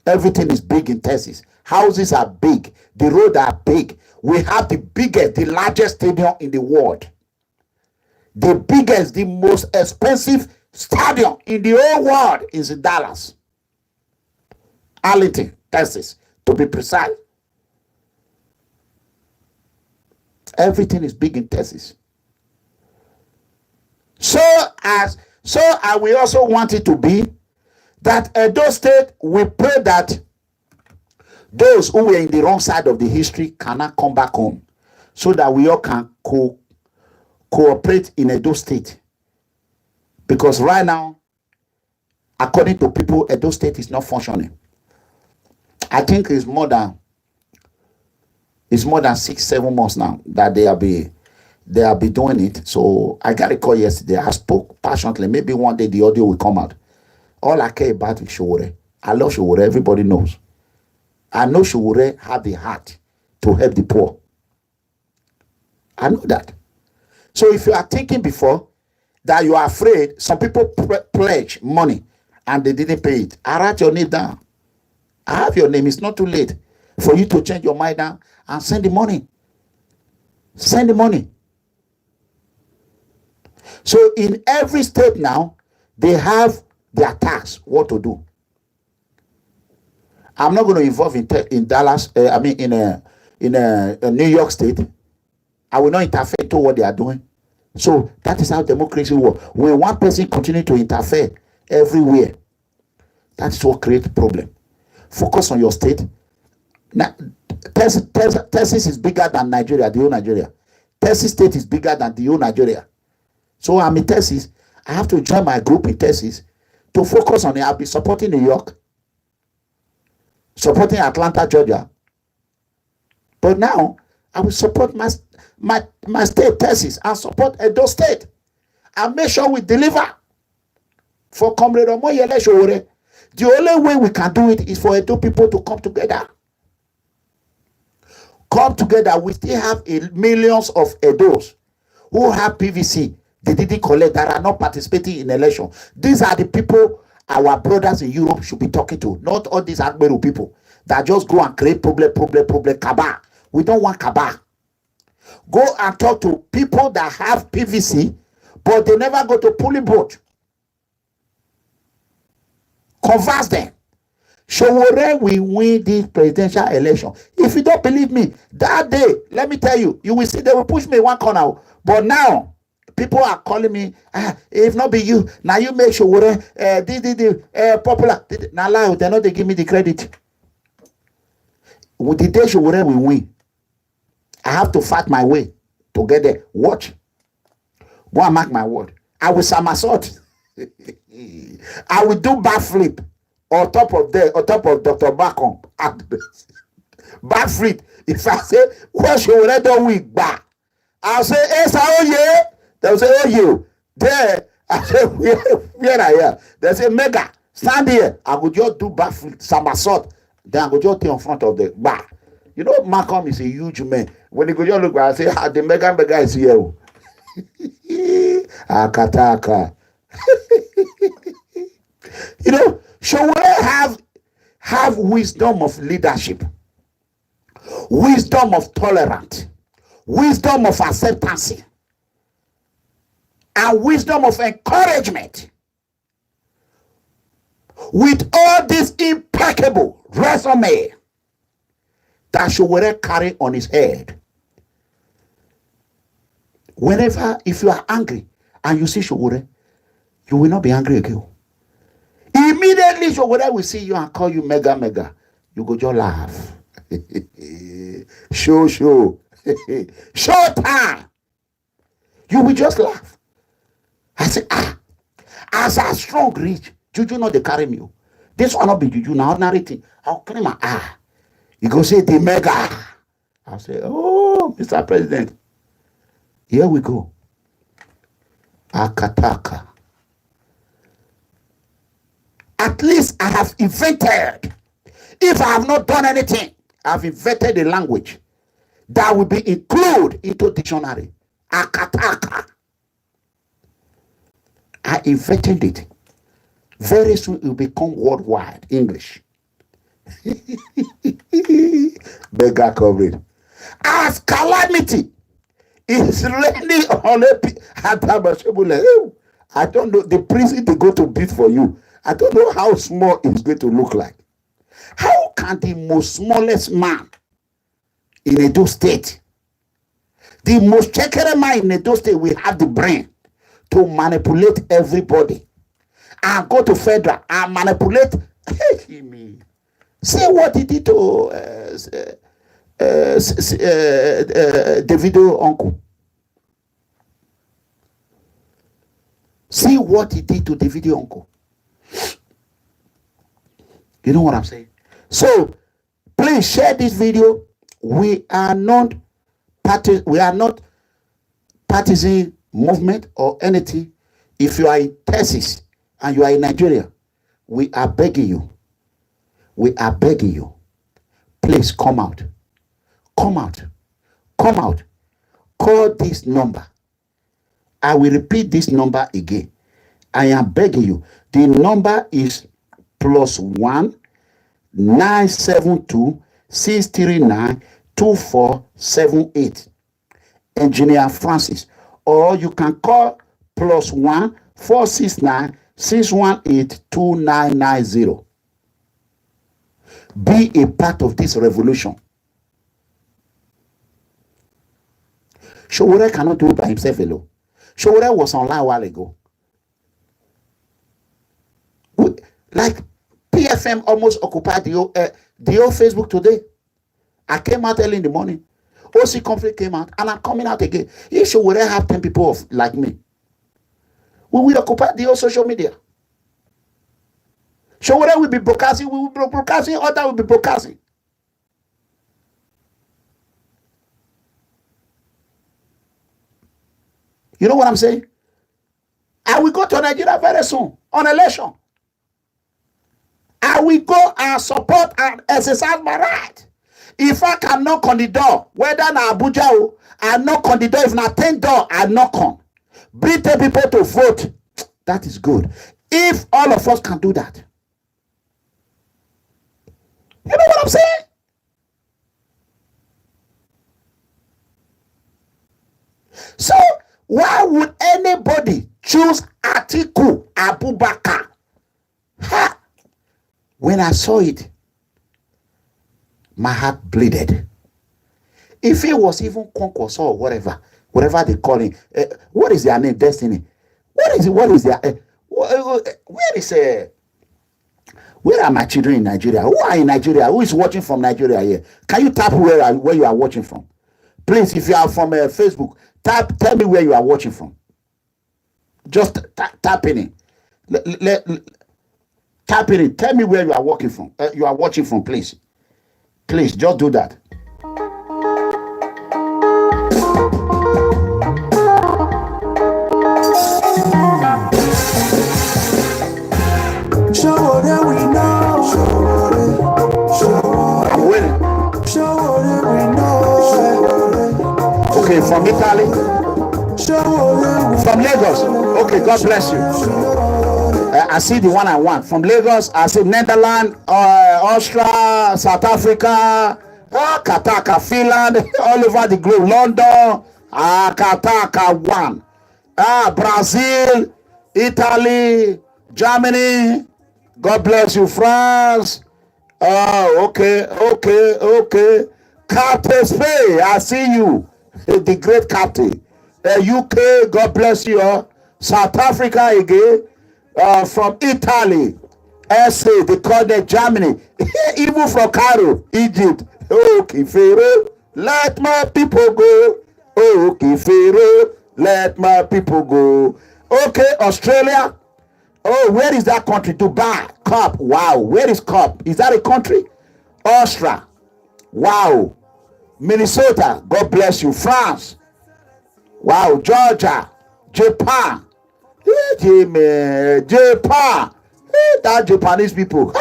Everything is big in Texas. Houses are big. The roads are big. We have the biggest, the largest stadium in the world. The biggest, the most expensive stadium in the whole world is in Dallas. Arlington, Texas, to be precise. Everything is big in Texas. So we also want it to be that Edo State, we pray that those who were in the wrong side of the history cannot come back home, so that we all can cooperate in Edo State. Because right now, according to people, Edo State is not functioning. I think it's more than 6-7 months now that they have been doing it. So I got a call yesterday. I spoke passionately. Maybe one day the audio will come out. All I care about is SOWORE. I love SOWORE. Everybody knows. I know SOWORE have the heart to help the poor. I know that. So if you are thinking before that you are afraid, some people pledge money and they didn't pay it. I write your name down. I have your name. It's not too late for you to change your mind now and send the money. Send the money. So in every state now, they have their tax, what to do. I'm not going to involve in Dallas, in New York State. I will not interfere to what they are doing. So that is how democracy works. When one person continues to interfere everywhere, that's what creates problem. Focus on your state. Now, Texas is bigger than Nigeria, the whole Nigeria. Texas state is bigger than the whole Nigeria. So I'm in Texas. I have to join my group in Texas to focus on it. I'll be supporting New York, supporting Atlanta, Georgia. But now I will support my state, Texas, and support Edo State. And make sure we deliver for Comrade Omoyele SOWORE. The only way we can do it is for Edo people to come together. Come together. We still have millions of Edos who have PVC. They didn't collect, that are not participating in election. These are the people our brothers in Europe should be talking to, not all these Agberu people that just go and create problem, cabal. We don't want cabal. Go and talk to people that have PVC, but they never go to polling booth. Converse them. SOWORE will win this presidential election. If you don't believe me, that day, let me tell you, you will see they will push me one corner. But now, people are calling me, if not be you, now you make SOWORE popular. Now lie, they're not, they give me the credit. With the day SOWORE will win, I have to fight my way to get there. Watch. Go and mark my word. I will somersault. I will do backflip on top of Dr. Bacon. Backflip. If I say, what SOWORE don't we back? I'll say, oh yeah. They'll say, oh you. There. I say, where I am. They say, Mega, stand here. I will just do backflip, somersault. Then I go just stay in front of the bar. You know, Malcolm is a huge man. When he go just look, I say, the mega is here. Akataka. You know, SOWORE have wisdom of leadership, wisdom of tolerance, wisdom of acceptance, and wisdom of encouragement. With all this impeccable resume that SOWORE carry on his head, whenever, if you are angry and you see SOWORE, you will not be angry again. Immediately SOWORE will see you and call you mega. You go just laugh. show show time. You will just laugh. I say, as a strong reach, juju not they carry me. This one not be juju, now ordinary thing. I'll claim my You go say the mega. I'll say, oh, Mr. President. Here we go. Akataka. At least I have invented. If I have not done anything, I've invented a language that will be included into dictionary. Akataka. I invented it. Very soon it will become worldwide English. Beggar comrade. As calamity is raining on a I don't know the prison they go to beat for you. I don't know how small it's going to look like. How can the most smallest man in Edo State, the most checkere man in Edo State, will have the brain to manipulate everybody and go to federal and manipulate? See what he did to Davido uncle. See what he did to Davido uncle. You know what I'm saying? So please share this video. We are not partisan movement or anything. If you are in Texas and you are in Nigeria, we are begging you. We are begging you. Please come out. Come out. Come out. Call this number. I will repeat this number again. I am begging you. The number is +1 972 639 2478. Engineer Francis. Or you can call +1 469 618 2990. Be a part of this revolution. Sowore cannot do it by himself alone. Sowore was online a while ago. Like PFM almost occupied the whole Facebook today. I came out early in the morning. OC conflict came out, and I'm coming out again. If Sowore have 10 people like me, we will occupy the whole social media. Sowore will be broadcasting, we will be broadcasting, others will be broadcasting. You know what I'm saying? I will go to Nigeria very soon on election. I will go and support and exercise my right. If I can knock on the door, whether na Abuja, I knock on the door. If na 10 door, I knock on. Bring 10 people to vote. That is good. If all of us can do that. You know what I'm saying? So, why would anybody choose Atiku Abubakar? Ha! When I saw it, my heart bleeded. If it was even Concourse or whatever they call it, what is their name? Destiny. What is their? Where are my children in Nigeria? Who are in Nigeria? Who is watching from Nigeria here? Can you tap where you are watching from? Please, if you are from Facebook, tell me where you are watching from. Just tap in it. Tap in it. Tell me where you are watching from. Please. Please, just do that.
Showore we know.
I'm waiting.
Showore we know.
Okay, from Italy.
Showore
From Lagos. Okay, God bless you. I see the one I want. From Lagos, I see Netherlands, Austria, South Africa, Kataka, Finland, all over the globe, London, Kataka 1, Brazil, Italy, Germany, God bless you, France. Okay. Captain Spain, I see you, the great captain. UK, God bless you. South Africa again. From Italy, SA, they call it Germany, even from Cairo, Egypt. Okay, Pharaoh, let my people go. Okay, Pharaoh, let my people go. Okay, Australia. Oh, where is that country? Dubai, Cup. Wow, where is Cup? Is that a country? Austria. Wow. Minnesota, God bless you. France. Wow, Georgia, Japan. Japan, that Japanese people.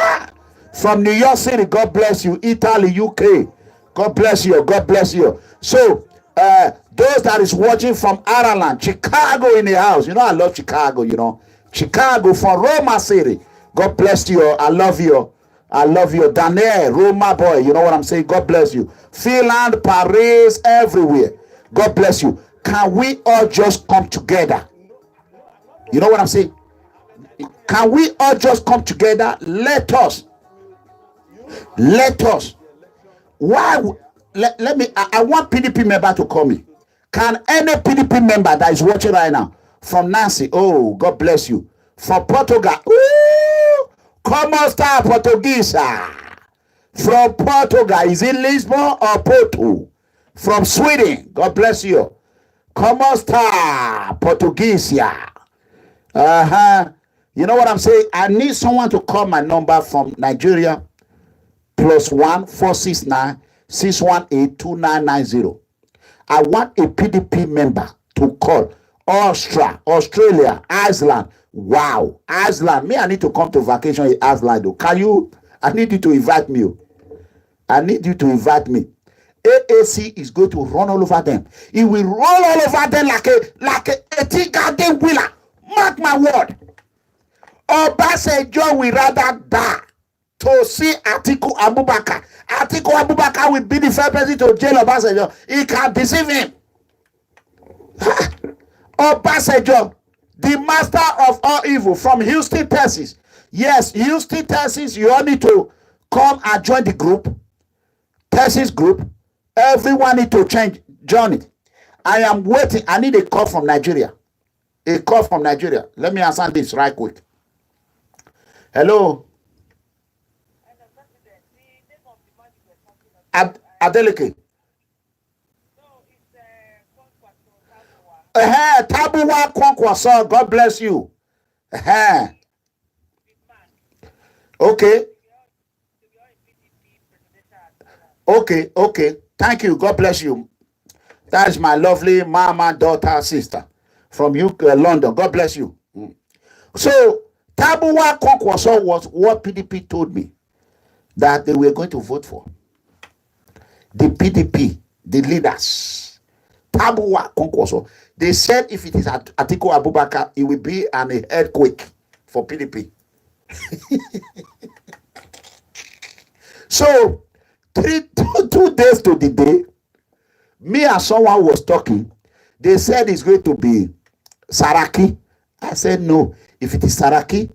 From New York City, God bless you. Italy, UK, God bless you. God bless you. So, those that is watching from Ireland, Chicago in the house. You know, I love Chicago, you know. Chicago from Roma City. God bless you. I love you. I love you. Daniel, Roma boy, you know what I'm saying? God bless you. Finland, Paris, everywhere. God bless you. Can we all just come together? You know what I'm saying? Can we all just come together? Let us. Why? Let me. I want PDP member to call me. Can any PDP member that is watching right now from Nancy? Oh, God bless you. From Portugal. Ooh, como está Portuguesa? From Portugal. Is it Lisbon or Porto? From Sweden. God bless you. Como está Portuguesa? You know what I'm saying? I need someone to call my number from Nigeria. +1 469 618 2990. I want a PDP member to call. Australia, Iceland. Wow, Iceland. Me, I need to come to vacation in Iceland. Though. Can you? I need you to invite me. I need you to invite me. AAC is going to run all over them. It will roll all over them like a tea garden wheeler. Mark my word. Obasanjo will rather die to see Atiku Abubakar. Atiku Abubakar will be the first person to jail Obasanjo. He can deceive him. Obasanjo, the master of all evil from Houston, Texas. Yes, Houston, Texas, you all need to come and join the group. Texas group. Everyone need to join it. I am waiting. I need a call from Nigeria. A call from Nigeria. Let me answer this right quick. Hello. Adeleke. Tabuwa Kwankwaso. God bless you. Okay. Okay. Thank you. God bless you. That is my lovely mama, daughter, sister from London. God bless you. So, Tabuwa Kwankwaso was what PDP told me that they were going to vote for. The PDP, the leaders. Tabuwa Kwankwaso. They said if it is Atiku Abubakar, it will be an earthquake for PDP. So, 2 days to the day, me and someone was talking. They said it's going to be Saraki. I said no. If it is Saraki,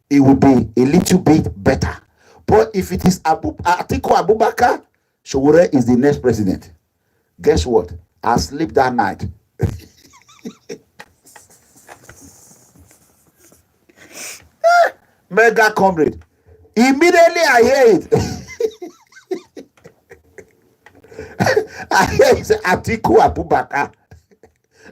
it will be a little bit better. But if it is Atiku Abubakar, SOWORE is the next president. Guess what? I sleep that night. Mega comrade. Immediately I hear it. I hear it say Atiku Abubakar.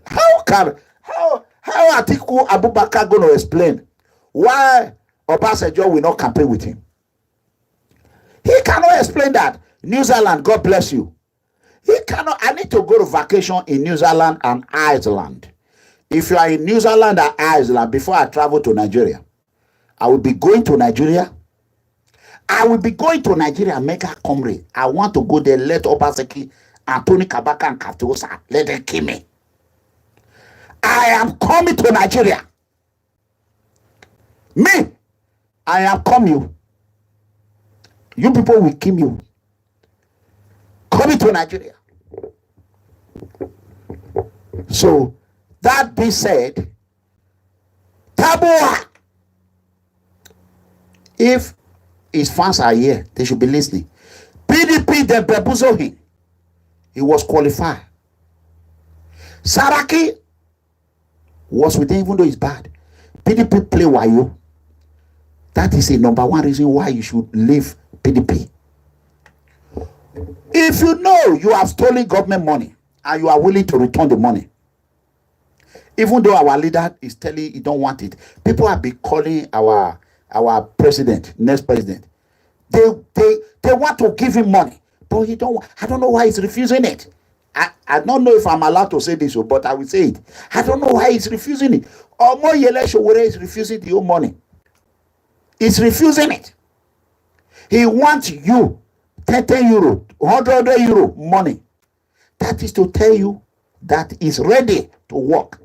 How Atiku Abubakar going to explain why Obasanjo will not campaign with him? He cannot explain that. New Zealand, God bless you. He cannot. I need to go to vacation in New Zealand and Iceland. If you are in New Zealand and Iceland, before I travel to Nigeria, I will be going to Nigeria. Mega comrade. I want to go there, let Obaseki, Anthony Kabaka, and Kaftosa, let them kill me. I am coming to Nigeria. Me, I am coming. You people will kill me. Coming to Nigeria. So, that being said, Tabuwa, if his fans are here, they should be listening. PDP, they bamboozle him. He was qualified. Saraki was with him, even though he's bad. PDP play wayo. That is a number one reason why you should leave PDP. If you know you have stolen government money and you are willing to return the money, even though our leader is telling you don't want it, people have been calling our president, next president. They want to give him money, but he don't. I don't know why he's refusing it. I don't know if I'm allowed to say this, but I will say it. I don't know why he's refusing it. OMOYELE SOWORE is refusing the old money. He's refusing it. He wants you 10 euro, 100 euro money. That is to tell you that he's ready to work.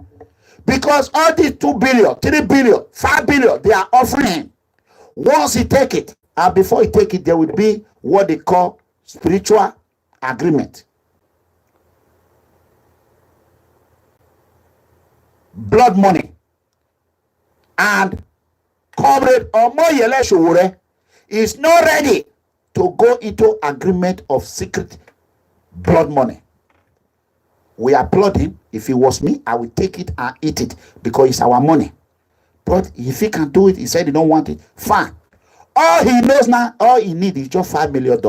Because all these 2 billion, 3 billion, 5 billion, they are offering him. Once he take it, And before you take it, there will be what they call spiritual agreement. Blood money. And Comrade Omoyele Sowore is not ready to go into agreement of secret blood money. We applaud him. If it was me, I would take it and eat it because it's our money. But if he can do it, he said he don't want it. Fine. All he knows now, all he needs is just $5 million.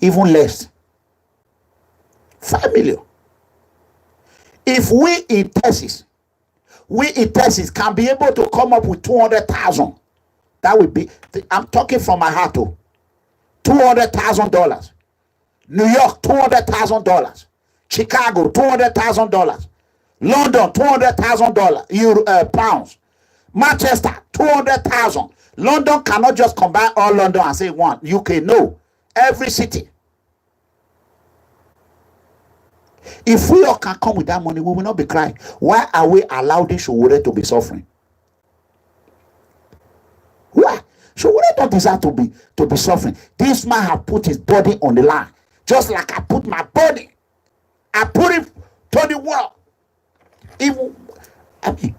Even less. 5 million. If we in Texas can be able to come up with 200,000, that would be, I'm talking from my heart too. $200,000. New York, $200,000. Chicago, $200,000. London, $200,000 pounds. Manchester, 200,000. London cannot just combine all London and say one. UK, no. Every city. If we all can come with that money, we will not be crying. Why are we allowing Sowore to be suffering? Why? Sowore don't deserve to be suffering. This man have put his body on the line, just like I put my body. I put it to the world. Even, I mean,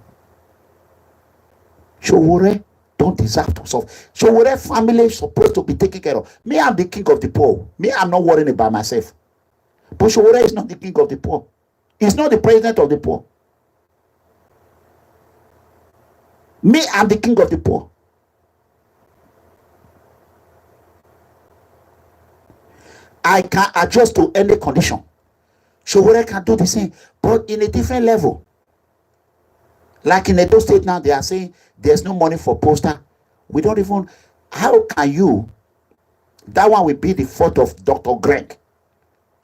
Sowore don't deserve to suffer. Sowore family is supposed to be taken care of. Me, I'm the king of the poor. Me, I'm not worrying about myself. But Sowore is not the king of the poor. He's not the president of the poor. Me, I'm the king of the poor. I can adjust to any condition. Sowore can do the same, but in a different level. Like in Edo State now, they are saying there's no money for poster. We don't even, how can you, that one will be the fault of Dr. Greg.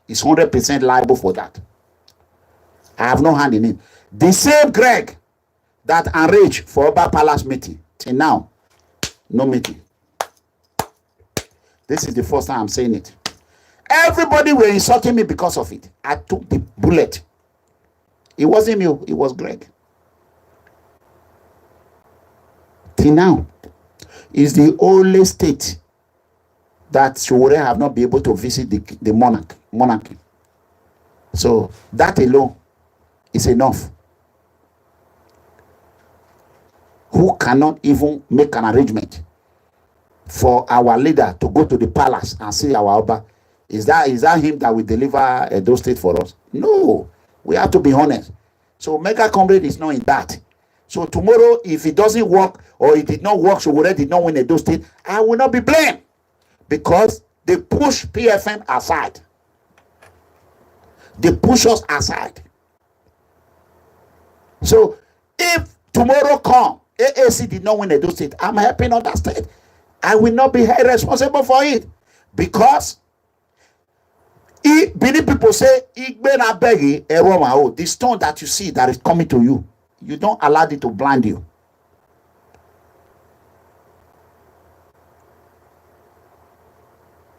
He's 100% liable for that. I have no hand in it. The same Greg that enraged for Oba Palace meeting, till now, no meeting. This is the first time I'm saying it. Everybody were insulting me because of it. I took the bullet. It wasn't me, it was Greg. Till now, is the only state that Sowore have not been able to visit the monarchy. So that alone is enough. Who cannot even make an arrangement for our leader to go to the palace and see our Oba? Is that him that will deliver Edo State for us? No, we have to be honest. So Mega Comrade is not in that. So tomorrow, if it doesn't work or it did not work, Sowore did not win Edo State, I will not be blamed because they push PFM aside. They push us aside. So if tomorrow come, AAC did not win Edo State, I'm helping on that state. I will not be held responsible for it because many people say, the stone that you see that is coming to you, you don't allow it to blind you.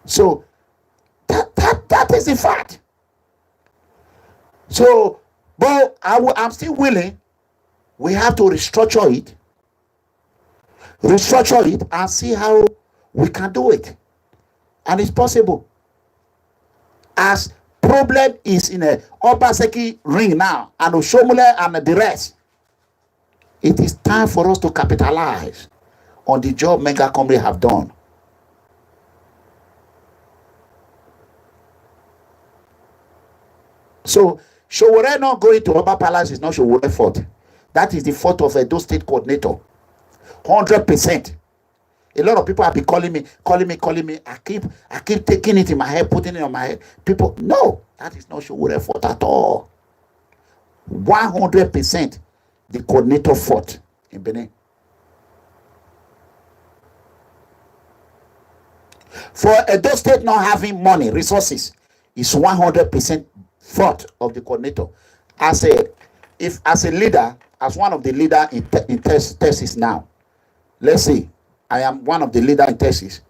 So that is the fact. So, but I'm still willing. We have to restructure it and see how we can do it. And it's possible. As problem is in a Obaseki ring now, and Oshiomhole and the rest, it is time for us to capitalize on the job Mega Comrade have done. So, Sowore not going to Oba Palace is not Sowore's fault. That is the fault of Edo State coordinator. 100%. A lot of people have been calling me. I keep taking it in my head, putting it on my head. People, no, that is not Sowore's fault at all. 100% the coordinator fault in Benin. For Edo State not having money, resources, is 100% fault of the coordinator. As a leader, as one of the leader in Texas now, let's say I am one of the leader in Texas,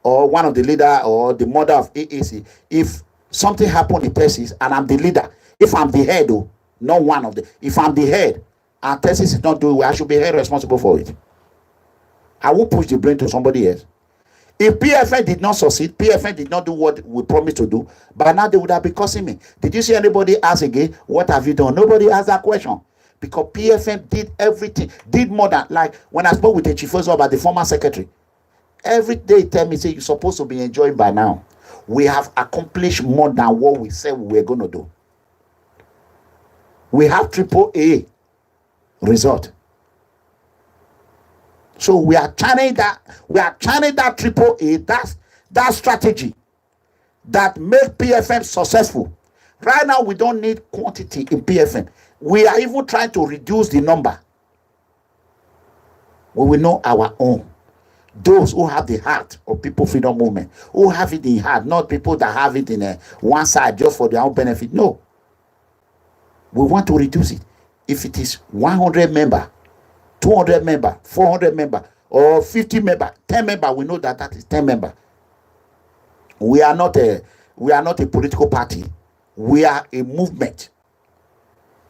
or one of the leader or the mother of AAC. If something happened in Texas and I'm the leader, if I'm the head, though, not one of the, if I'm the head and Texas is not doing well, I should be held responsible for it. I won't push the blame to somebody else. If PFN did not succeed, PFN did not do what we promised to do, but now they would have been cursing me. Did you see anybody ask again, what have you done? Nobody asked that question. Because PFN did everything, did more than, like when I spoke with the chief about the former secretary, every day he tell me, say, you're supposed to be enjoying by now. We have accomplished more than what we said we were going to do. We have AAA result. So we are channeling that AAA, that strategy that make PFM successful. Right now, we don't need quantity in PFM. We are even trying to reduce the number. We will know our own. Those who have the heart of People Freedom Movement, who have it in heart, not people that have it in one side just for their own benefit. No. We want to reduce it. If it is 100 member, 200 member, 400 member, or 50 member, 10 member, we know that is 10 member. We are not a political party. We are a movement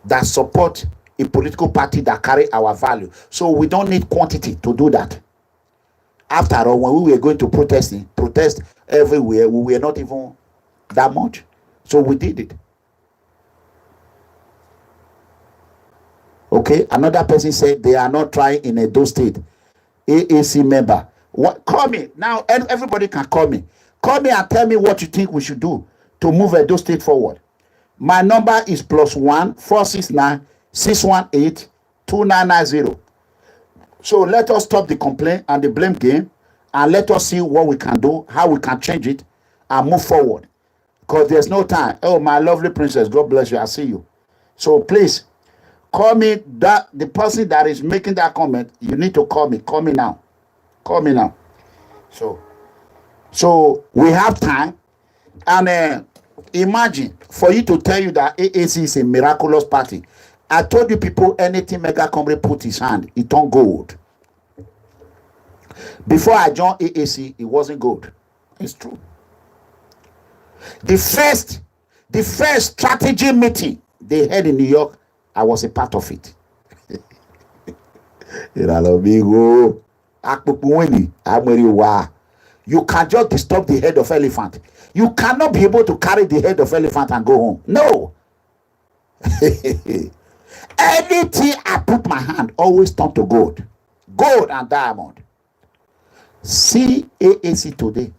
that support a political party that carry our value. So we don't need quantity to do that. After all, when we were going to protest everywhere, we were not even that much. So we did it. Okay, another person said they are not trying in Edo State. AAC member. What? Call me now. Everybody can call me. Call me and tell me what you think we should do to move Edo State forward. My number is +1 469 618 2990. So let us stop the complaint and the blame game, and let us see what we can do, how we can change it, and move forward. Because there's no time. Oh, my lovely princess, God bless you. I see you. So please. Call me, that the person that is making that comment, you need to call me. Call me now. Call me now. So we have time. And imagine for you to tell you that AAC is a miraculous party. I told you people, anything Mega Comrade put his hand, it turned gold. Before I joined AAC, it wasn't gold. It's true. The first strategy meeting they had in New York, I was a part of it. You can just disturb the head of elephant. You cannot be able to carry the head of elephant and go home. No. Anything I put my hand always turn to gold. Gold and diamond. See AAC today.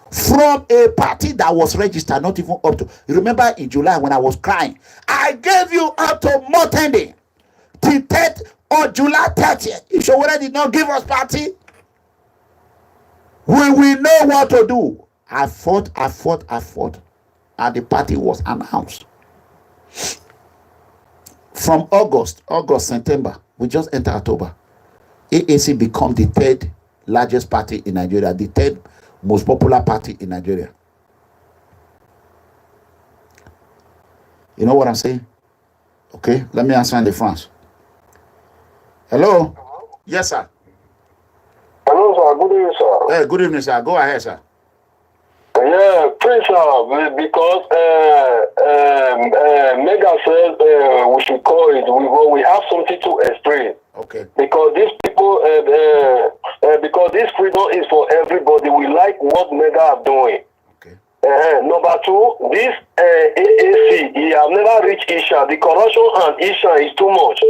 From a party that was registered, not even up to. You remember in July when I was crying, I gave you up to Motende till 3rd or July 30th. If Sowore did not give us party, we will know what to do. I fought, and the party was announced. From August, September, we just entered October. AAC become the 3rd largest party in Nigeria, the 3rd most popular party in Nigeria. You know what I'm saying? Okay, let me answer in the France. Hello?
Hello?
Yes, sir.
Hello, sir. Good evening, sir.
Hey, good evening, sir. Go ahead, sir.
Yeah, please, sir, because Mega says we should call it. We have something to explain.
Okay.
Because these people, because this freedom is for everybody. We like what Mega are doing.
Okay.
Number 2, this AAC, he have never reached Isha. The corruption and Isha is too much.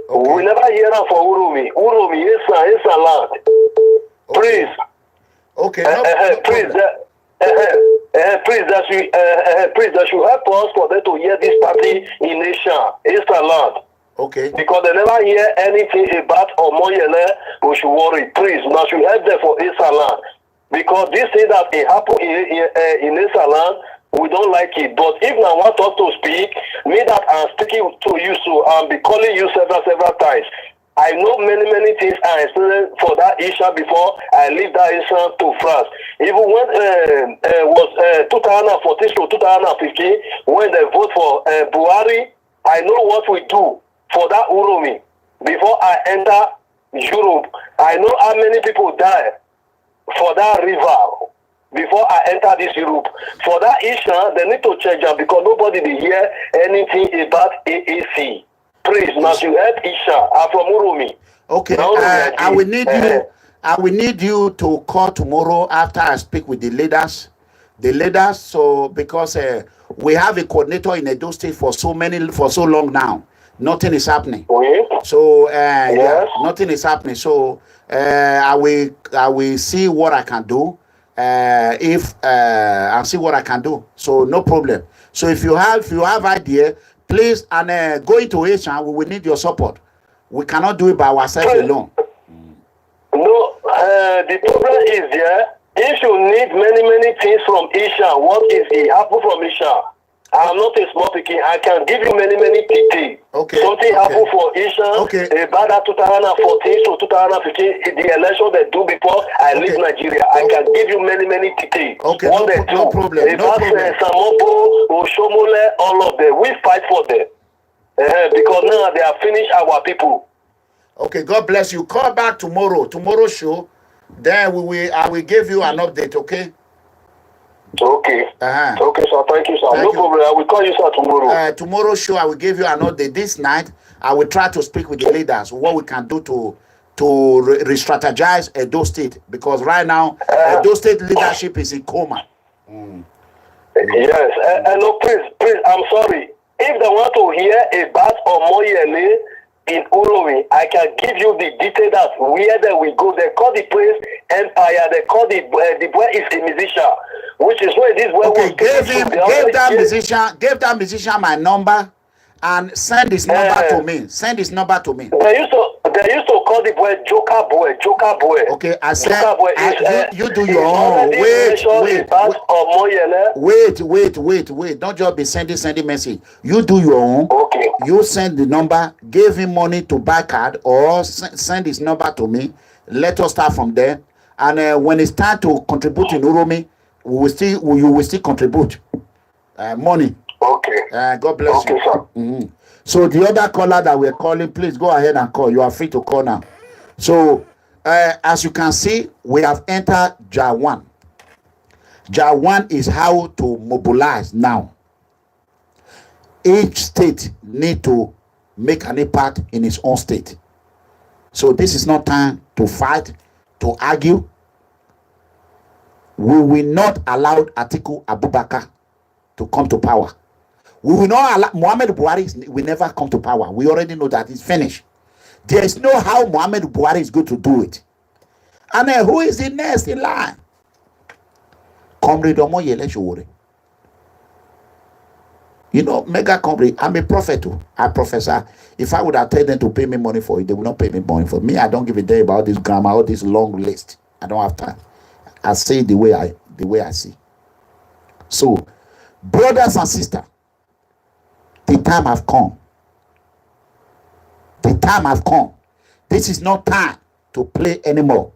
Okay. We never hear that for Urumi. Urumi, it's a land.
Okay.
Please.
Okay.
Please. Please, that should help us for them to hear this party in Asia. It's a land.
Okay.
Because they never hear anything about OMOYELE, we should worry. Please, now should help them for Isaland. Because this thing that it happened in Isaland, we don't like it. But if I want us to speak, me that I'm speaking to you, so I'll be calling you several times. I know many things I experienced for that issue before I leave that issue to France. Even when was 2014 to 2015, when they vote for BUHARI, I know what we do for that Urumi. Before I enter Europe, I know how many people die for that river. Before I enter this Europe, for that issue, they need to change them because nobody will hear anything about AAC. Please, now you help Isha. I'm from Urumi.
Okay, I will need you. I will need you to call tomorrow after I speak with the leaders. So because we have a coordinator in Edo State for so long now, nothing is happening. So yeah, nothing is happening. So I will see what I can do. I'll see what I can do. So no problem. So if you have idea, please, and going to Asian, we will need your support. We cannot do it by ourselves alone.
No, the problem is there. If you need many things from Isha, what is the apple from Isha? I'm not a small picking. I can give you many details.
Okay.
Something happened for Isha about that 2014 to 2015, the election they do before I leave Nigeria. I can give you many details.
Okay, no problem.
About Samobo, Oshiomhole, all of them. We fight for them. Because now they have finished our people.
Okay, God bless you. Call back tomorrow show. Then I will give you an update, okay?
Okay. Okay, sir. Thank you, sir. No problem. I will call you, sir, tomorrow.
Tomorrow show, I will give you an update. This night, I will try to speak with the leaders, what we can do to re-strategize Edo State. Because right now, Edo State leadership is in coma.
Yes. No, please, I'm sorry. If they want to hear about OMOYELE in Uromi, I can give you the detail that where they will go. They call the place Empire. They call the boy is a musician, which is where this boy was.
Give that musician my number and send his number to me. Send his number to me.
They used to call the boy Joker Boy.
Okay, I said you do your own. Wait. Don't just be sending message. You do your own.
Okay.
You send the number, give him money to buy card, or send his number to me. Let us start from there. And when it's time to contribute in Uromi, you will still contribute money.
Okay.
God bless you.
Sir.
So the other caller that we're calling, please go ahead and call. You are free to call now. So as you can see, we have entered JAR 1. JAR 1 is how to mobilize now. Each state need to make an impact in its own state. So this is not time to fight, to argue. We will not allow Atiku Abubakar to come to power. We will not allow Muhammadu Buhari will never come to power. We already know that it's finished. There is no how Muhammadu Buhari is going to do it. And who is the next in line? Comrade OMOYELE SOWORE. You know, mega comrade, I'm a prophet too. I prophesy. If I would have told them to pay me money for it, they will not pay me money for me. I don't give a damn about this grammar, all this long list. I don't have time. I say the way I see. So, brothers and sisters, the time have come. The time have come. This is not time to play anymore.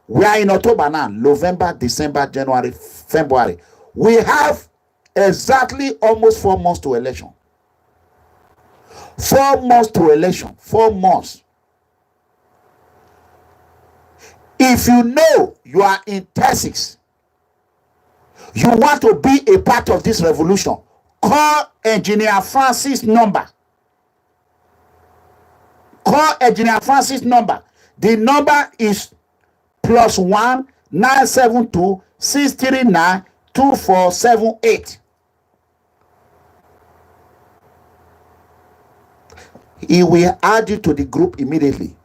We are in October now, November, December, January, February. We have exactly almost 4 months to election. 4 months to election. 4 months. If you know you are in Texas, you want to be a part of this revolution, call Engineer Francis number. Call Engineer Francis number. The number is +1 972 639 2478. He will add you to the group immediately.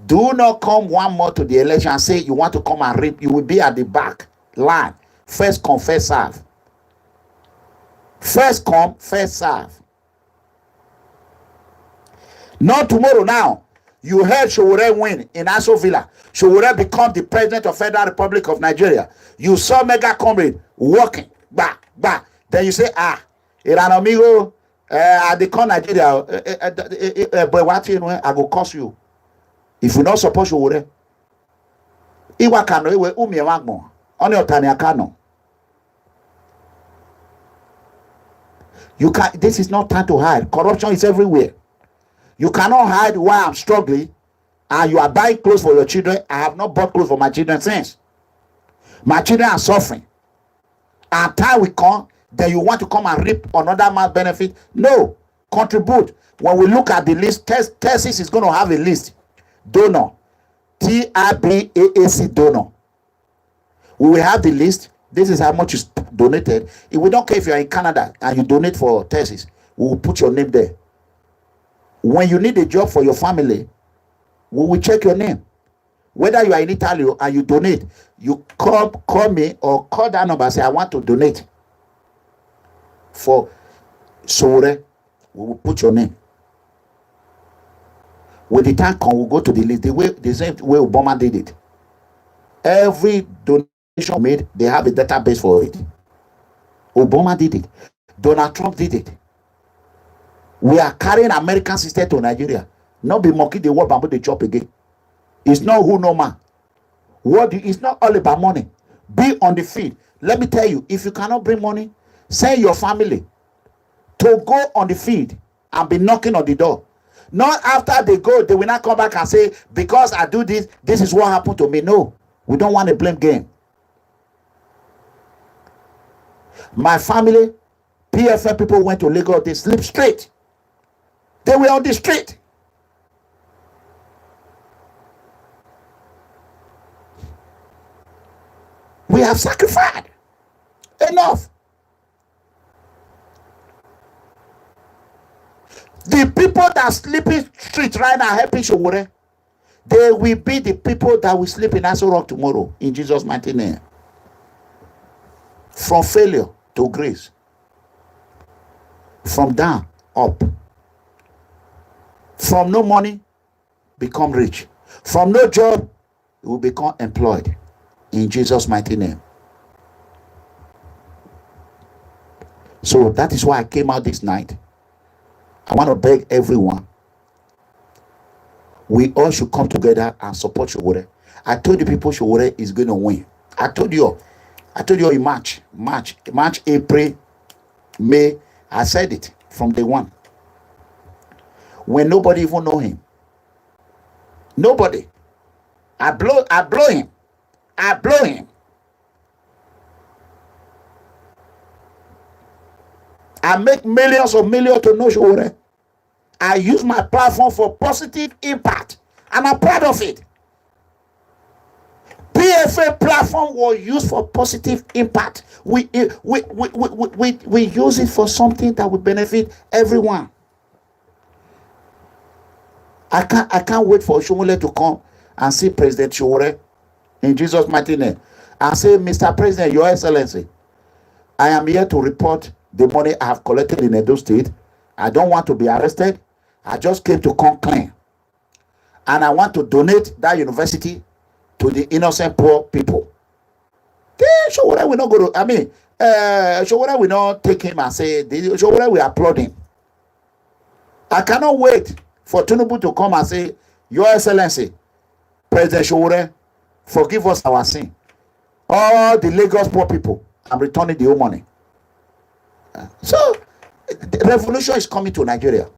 Do not come one more to the election and say you want to come and reap. You will be at the back line. First come, first serve. First come, first serve. Not tomorrow now. You heard Sowore win in Aso Villa. Sowore become the president of Federal Republic of Nigeria. You saw Mega Comrade walking. Bah. Then you say, Iran amigo, I decall Nigeria. But what you know, I go cost you. If you not support Sowore, Iwa kano iwe umi wagmo. Oni otani akano. You can. This is not time to hide. Corruption is everywhere. You cannot hide why I'm struggling, and you are buying clothes for your children. I have not bought clothes for my children since. My children are suffering. And time will come, then you want to come and reap another man's benefit. No, contribute. When we look at the list, Texas is going to have a list. Donor, TRBAAC donor. We will have the list. This is how much is donated. If we don't care if you are in Canada and you donate for tests, we will put your name there. When you need a job for your family, we will check your name. Whether you are in Italy and you donate, you call me or call that number and say, I want to donate for SOWORE. We will put your name. When the time comes, we'll go to the list. The same way Obama did it. Every donation made, they have a database for it. Obama did it. Donald Trump did it. We are carrying American system to Nigeria. Not be monkey the world bamboo the chop again. It's not who no man. It's not all about money. Be on the field. Let me tell you, if you cannot bring money, send your family to go on the field and be knocking on the door. Not after they go, they will not come back and say, because I do this, this is what happened to me. No, we don't want a blame game. My family, PFM people went to Lagos, they sleep straight. They were on the street. We have sacrificed enough. The people that sleep in street right now helping SOWORE, they will be the people that will sleep in Aso Rock tomorrow in Jesus' mighty name. From failure to grace. From down up. From no money, become rich. From no job, you will become employed. In Jesus' mighty name. So that is why I came out this night. I want to beg everyone. We all should come together and support SOWORE. I told you people SOWORE is going to win. I told you in March, April, May. I said it from day one. When nobody even know him. Nobody. I blow him. I blow him. I make millions to know SOWORE. I use my platform for positive impact. And I'm proud of it. PFA platform was used for positive impact. We use it for something that will benefit everyone. I can't wait for Oshiomhole to come and see President SOWORE in Jesus' mighty name and say, Mr. President, Your Excellency, I am here to report the money I have collected in Edo State. I don't want to be arrested. I just came to come clean. And I want to donate that university to the innocent poor people. SOWORE will not go to, SOWORE will not take him and say, SOWORE will applaud him. I cannot wait for Tinubu to come and say, Your Excellency, President SOWORE, forgive us our sin. All the Lagos poor people, I'm returning the whole money. So, the revolution is coming to Nigeria.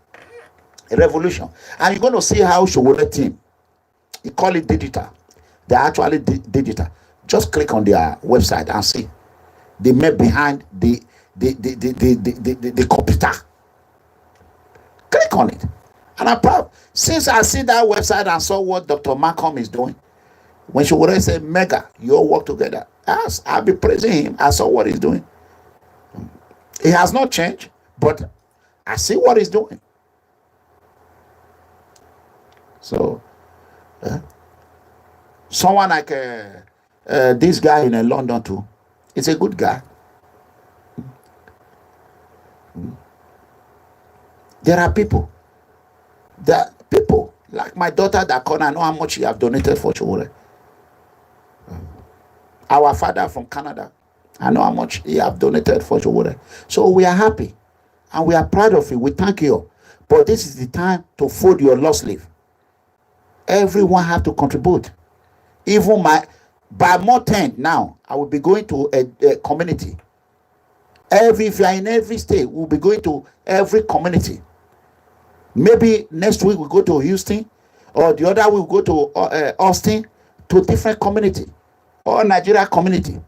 A revolution. And you're going to see how SOWORE team, you call it digital. They're actually digital. Just click on their website and see. They made behind the computer. Click on it. And I'm proud. Since I see that website and saw what Dr. Malcolm is doing, when SOWORE said, Mega, you all work together, I'll be praising him. I saw what he's doing. It has not changed, but I see what he's doing. So, someone like this guy in London too, it's a good guy. There are people like my daughter that I know how much she have donated for SOWORE. Our father from Canada, I know how much he have donated for SOWORE. So we are happy and we are proud of it. We thank you. But this is the time to fold your lost sleeve. Everyone have to contribute. Even by more 10 now, I will be going to a community. If you are in every state, we'll be going to every community. Maybe next week we'll go to Houston, or the other we'll go to Austin, to different community, or Nigeria community.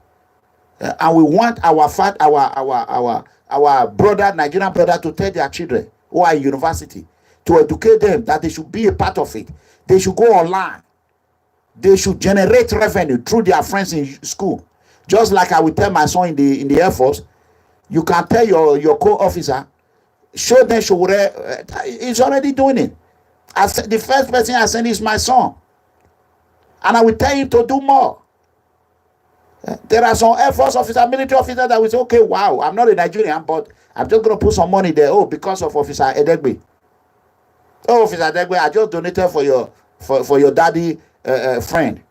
And we want our brother, Nigerian brother, to tell their children who are in university, to educate them that they should be a part of it. They should go online. They should generate revenue through their friends in school. Just like I will tell my son in the Air Force, you can tell your co-officer, show them Showore. He's already doing it. The first person I send is my son. And I will tell him to do more. There are some Air Force officers, military officers that will say, okay, wow, I'm not a Nigerian, but I'm just going to put some money there. Oh, because of Officer Edegbe. Oh, Officer Edegbe, I just donated for your daddy friend.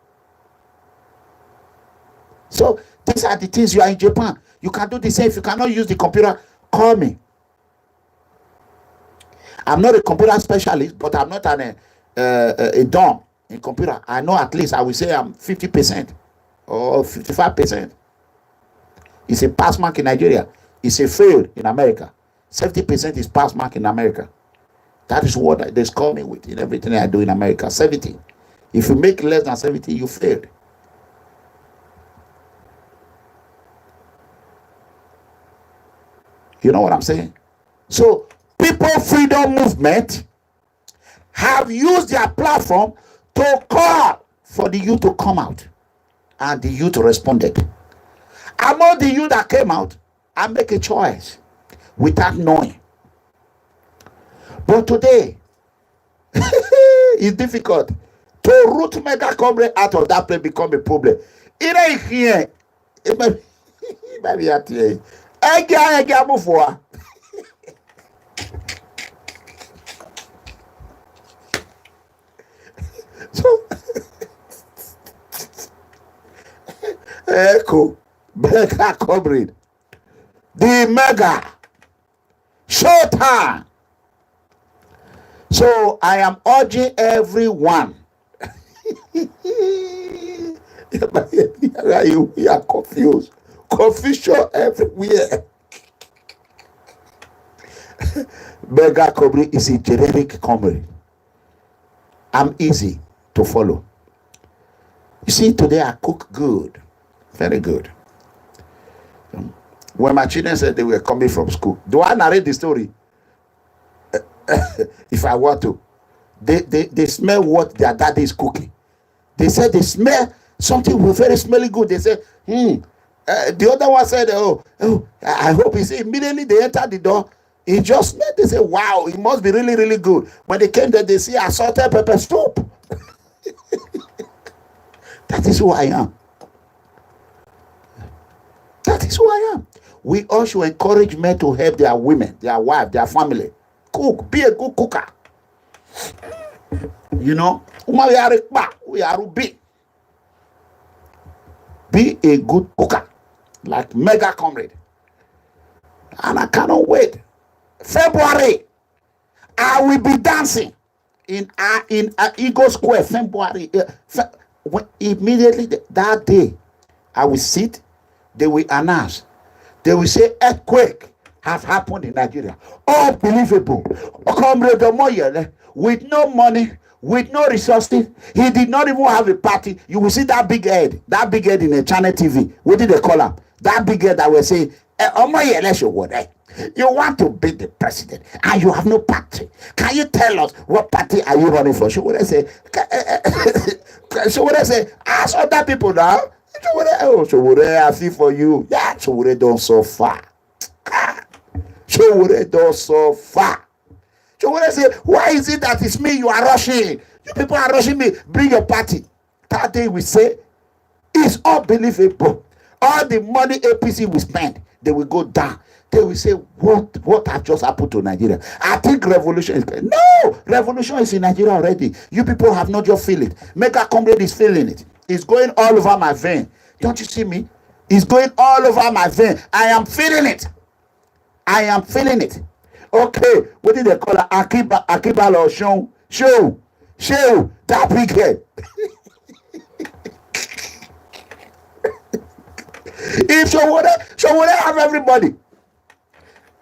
So these are the things. You are in Japan. You can do the same. If you cannot use the computer, call me. I'm not a computer specialist, but I'm not a dumb in computer. I know at least I will say I'm 50% or 55%. It's a pass mark in Nigeria. It's a failed in America. 70% is pass mark in America. That is what they score me with in everything I do in America. 70. If you make less than 70, you failed. You know what I'm saying? So, People Freedom Movement have used their platform to call for the youth to come out. And the youth responded. Among the youth that came out, I make a choice without knowing. But today, it's difficult to root mega comrade out of that place become a problem. It ain't here. It might be at here. I move forward. So, Echo, mega comrade, the mega showtime. So I am urging everyone. You are confused. Confusion everywhere. Mega comrade is a generic comrade. I'm easy to follow. You see, today I cook good. Very good. When my children said they were coming from school, do I narrate the story? If I want to. They smell what their daddy is cooking. They said they smell something very smelly good. They said, the other one said, oh, I hope. He said, immediately they entered the door. He just smelled. They said, wow, it must be really, really good. When they came there, they see assorted pepper soup. That is who I am. That is who I am. We also encourage men to help their women, their wife, their family. Cook. Be a good cooker. You know, we are be a good cooker, like mega comrade. And I cannot wait. February, I will be dancing in Eagle Square. February, immediately that day, I will sit. They will announce. They will say earthquake has happened in Nigeria. Unbelievable. Comrade Omoyele, with no money, with no resources, he did not even have a party. You will see that big head in a channel TV. What did they call him? That big head that will say, Omoyele Showore, you want to be the president and you have no party. Can you tell us what party are you running for? Showore say, ask other people now. Showore, I feel for you. Yeah, Showore don't so far. Showore don't so far. Showore say, why is it that it's me you are rushing? You people are rushing me. Bring your party. That day we say, it's unbelievable. All the money APC will spend, they will go down. They will say, what has just happened to Nigeria? I think revolution is... No! Revolution is in Nigeria already. You people have not just feel it. Mega comrade is feeling it. It's going all over my vein. Don't you see me? It's going all over my vein. I am feeling it. I am feeling it. Okay, what did they call it? Akiba or show, that big head. If Showore have everybody,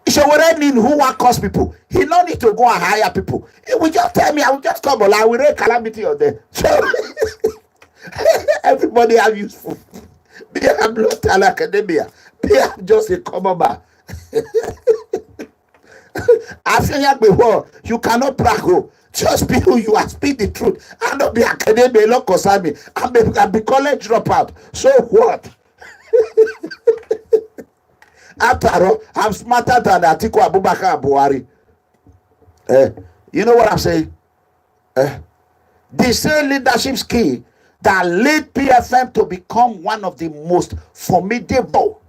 Showore need who want cause people. He don't need to go and hire people. He will just tell me, I will just come along, I will raise calamity on them. So everybody have useful. Be a blood academia. Be just a common man. I feel like before you cannot brag. Just be who you are. Speak the truth. I don't be academic. Don't concern me. I be college dropout. So what? After all, I'm smarter than Atiku Abubakar Buhari. You know what I'm saying? The same leadership skill that led PFM to become one of the most formidable,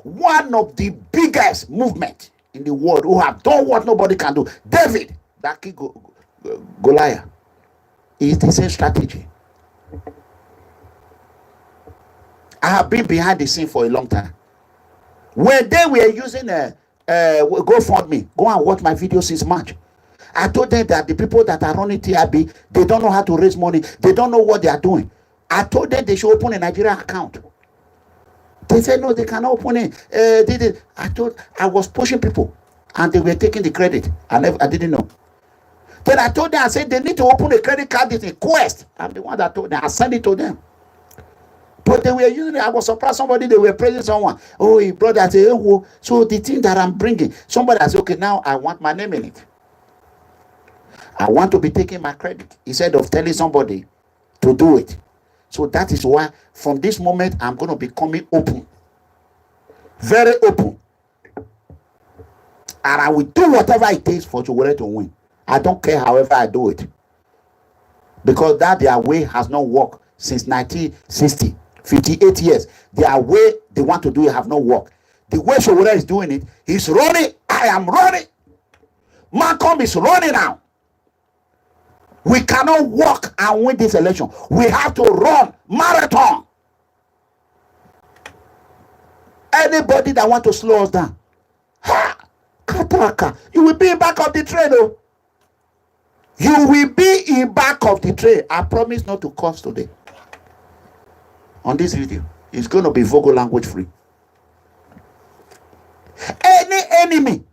one of the biggest movement in the world who have done what nobody can do. David, that kid Goliath, is the same strategy. I have been behind the scene for a long time. When they were using GoFundMe, go and watch my video since March. I told them that the people that are running TRB, they don't know how to raise money. They don't know what they are doing. I told them they should open a Nigerian account. They said no, they cannot open it. I was pushing people, and they were taking the credit. I didn't know. Then I told them, I said they need to open a credit card. It's a quest. I'm the one that told them. I sent it to them. But they were using it. I was surprised. Somebody, they were praising someone. Oh, he brought that. So the thing that I'm bringing, somebody said, okay, now I want my name in it. I want to be taking my credit instead of telling somebody to do it. So that is why from this moment, I'm going to be coming open. Very open. And I will do whatever it takes for Sowore to win. I don't care however I do it. Because that their way has not worked since 1960. 58 years. Their way they want to do it have not worked. The way Sowore is doing it, he's running. I am running. Malcolm is running now. We cannot walk and win this election. We have to run marathon. Anybody that want to slow us down, Kataka, you will be in back of the train. Oh. You will be in back of the train. I promise not to curse today. On this video, it's going to be vocal language free. Any enemy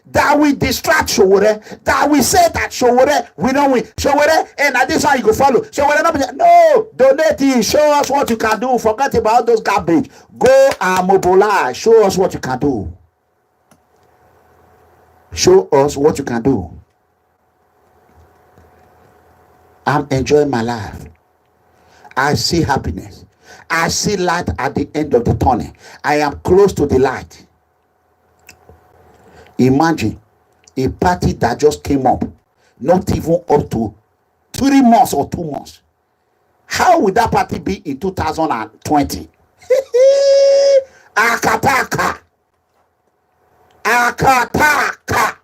that will distract Sowore, that will say that Sowore, we don't win. Sowore, and at this one you go follow. Sowore, no, donate it. Show us what you can do. Forget about those garbage. Go and mobilize. Show us what you can do. Show us what you can do. I'm enjoying my life. I see happiness. I see light at the end of the tunnel. I am close to the light. Imagine a party that just came up, not even up to 3 months or 2 months. How would that party be in 2020? Akataka. Akataka.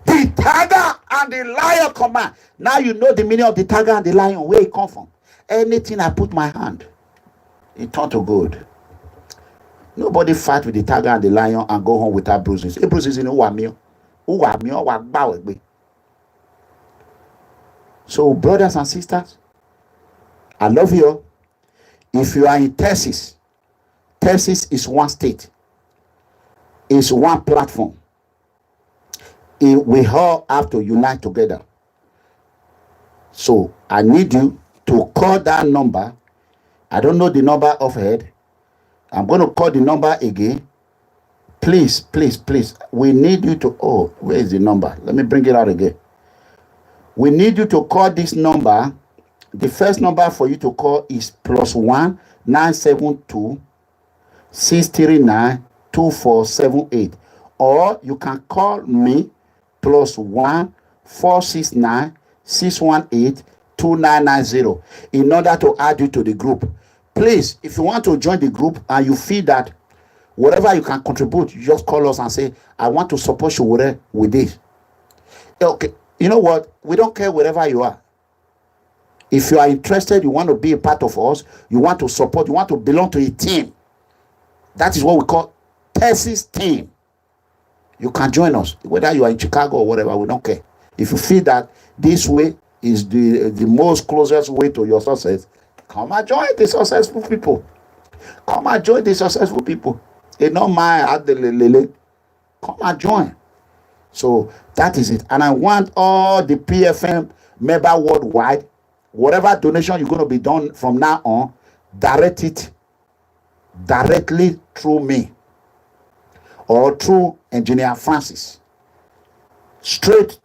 The tiger and the lion command. Now you know the meaning of the tiger and the lion, where it come from. Anything I put my hand, it turn to good. Nobody fight with the tiger and the lion and go home without bruises. A bruises in Uwamio. So, brothers and sisters, I love you. If you are in Texas, Texas is one state. It's one platform. We all have to unite together. So, I need you to call that number. I don't know the number offhand. I'm going to call the number again. Please, please, please. We need you to... Oh, where is the number? Let me bring it out again. We need you to call this number. The first number for you to call is +1 972 639 2478. Or you can call me +1 469 618 2990 in order to add you to the group. Please, if you want to join the group and you feel that whatever you can contribute, you just call us and say, I want to support Sowore with this. Okay, you know what? We don't care wherever you are. If you are interested, you want to be a part of us, you want to support, you want to belong to a team. That is what we call Texas team. You can join us, whether you are in Chicago or whatever, we don't care. If you feel that this way is the most closest way to your success, come and join the successful people. Come and join the successful people. They don't mind at the lele. Come and join. So that is it. And I want all the PFM member worldwide, whatever donation you're going to be done from now on, direct it directly through me or through Engineer Francis. Straight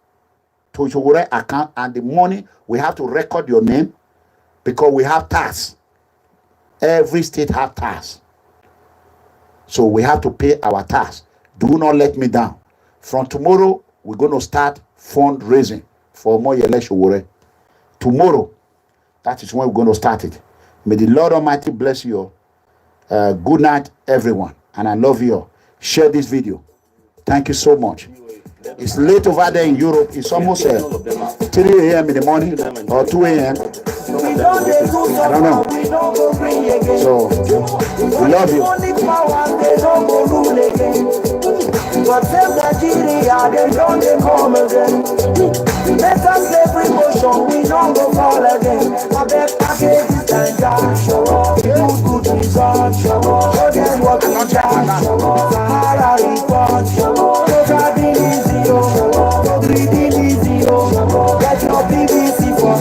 to SOWORE account, and the money we have to record your name because we have tax. Every state have tax. So we have to pay our tax. Do not let me down. From tomorrow, we're going to start fundraising for OMOYELE SOWORE. Tomorrow, that is when we're going to start it. May the Lord Almighty bless you all. Good night, everyone. And I love you all. Share this video. Thank you so much. It's late over there in Europe. It's almost 3 a.m. in the morning or 2 a.m. I don't know. So, we love you. But save Nigeria, they don't come again. Let us slavery motion, we don't go fall again. I bet package is danger, good results, show them what we got, Sahara report, no driving easy, no breathing easy, get your BBC for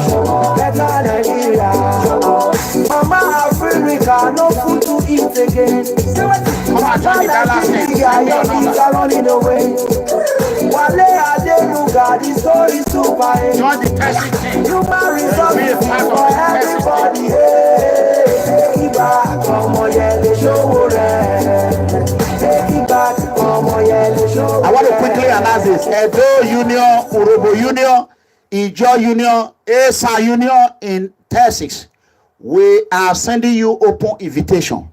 better Nigeria. Mama Africa, no food to eat again. Nigeria, your kids are running away. Wale Adenuga, the story super. Human resources for everybody. Take it back, OMOYELE SOWORE. Take it back, OMOYELE SOWORE. I want to quickly announce this. Edo Union, Urobo Union, Ijo Union, ESA Union in Texas. We are sending you open invitation.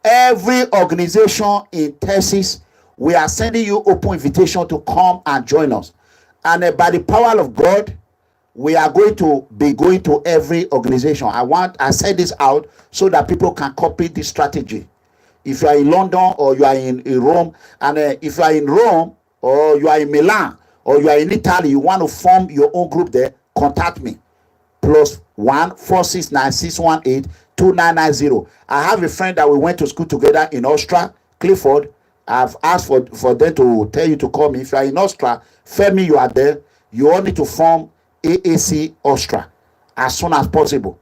Every organization in Texas, we are sending you open invitation to come and join us. And by the power of God, we are going to be going to every organization. I said this out so that people can copy this strategy. If you are in London or you are in Rome, and if you are in Rome or you are in Milan or you are in Italy, you want to form your own group there, contact me. +1 469 618 2990. I have a friend that we went to school together in Austria, Clifford. I've asked for them to tell you to call me. If you are in Austria, Femi, you are there. You all need to form AAC Austria as soon as possible.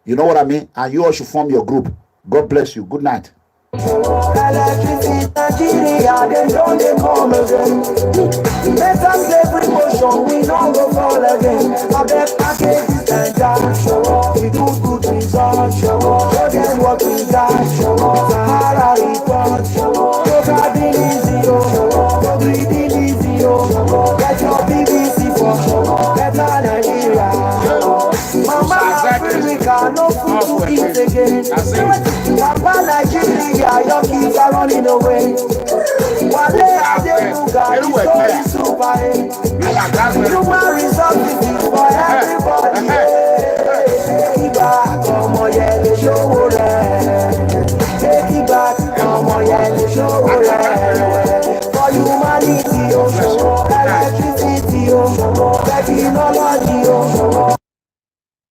You know what I mean? And you all should form your group. God bless you. Good night. Electricity, Nigeria, them don't they come again. Let us slavery motion, we don't go fall again. I bet package is danger, we good results, show them what we got, Sahara report, no driving easy, no breathing easy, get your BBC for better Nigeria. Mama Africa, no food to eat again. Papa Nigeria, your kids are running away. Wale Adenuga, the story super. Human resources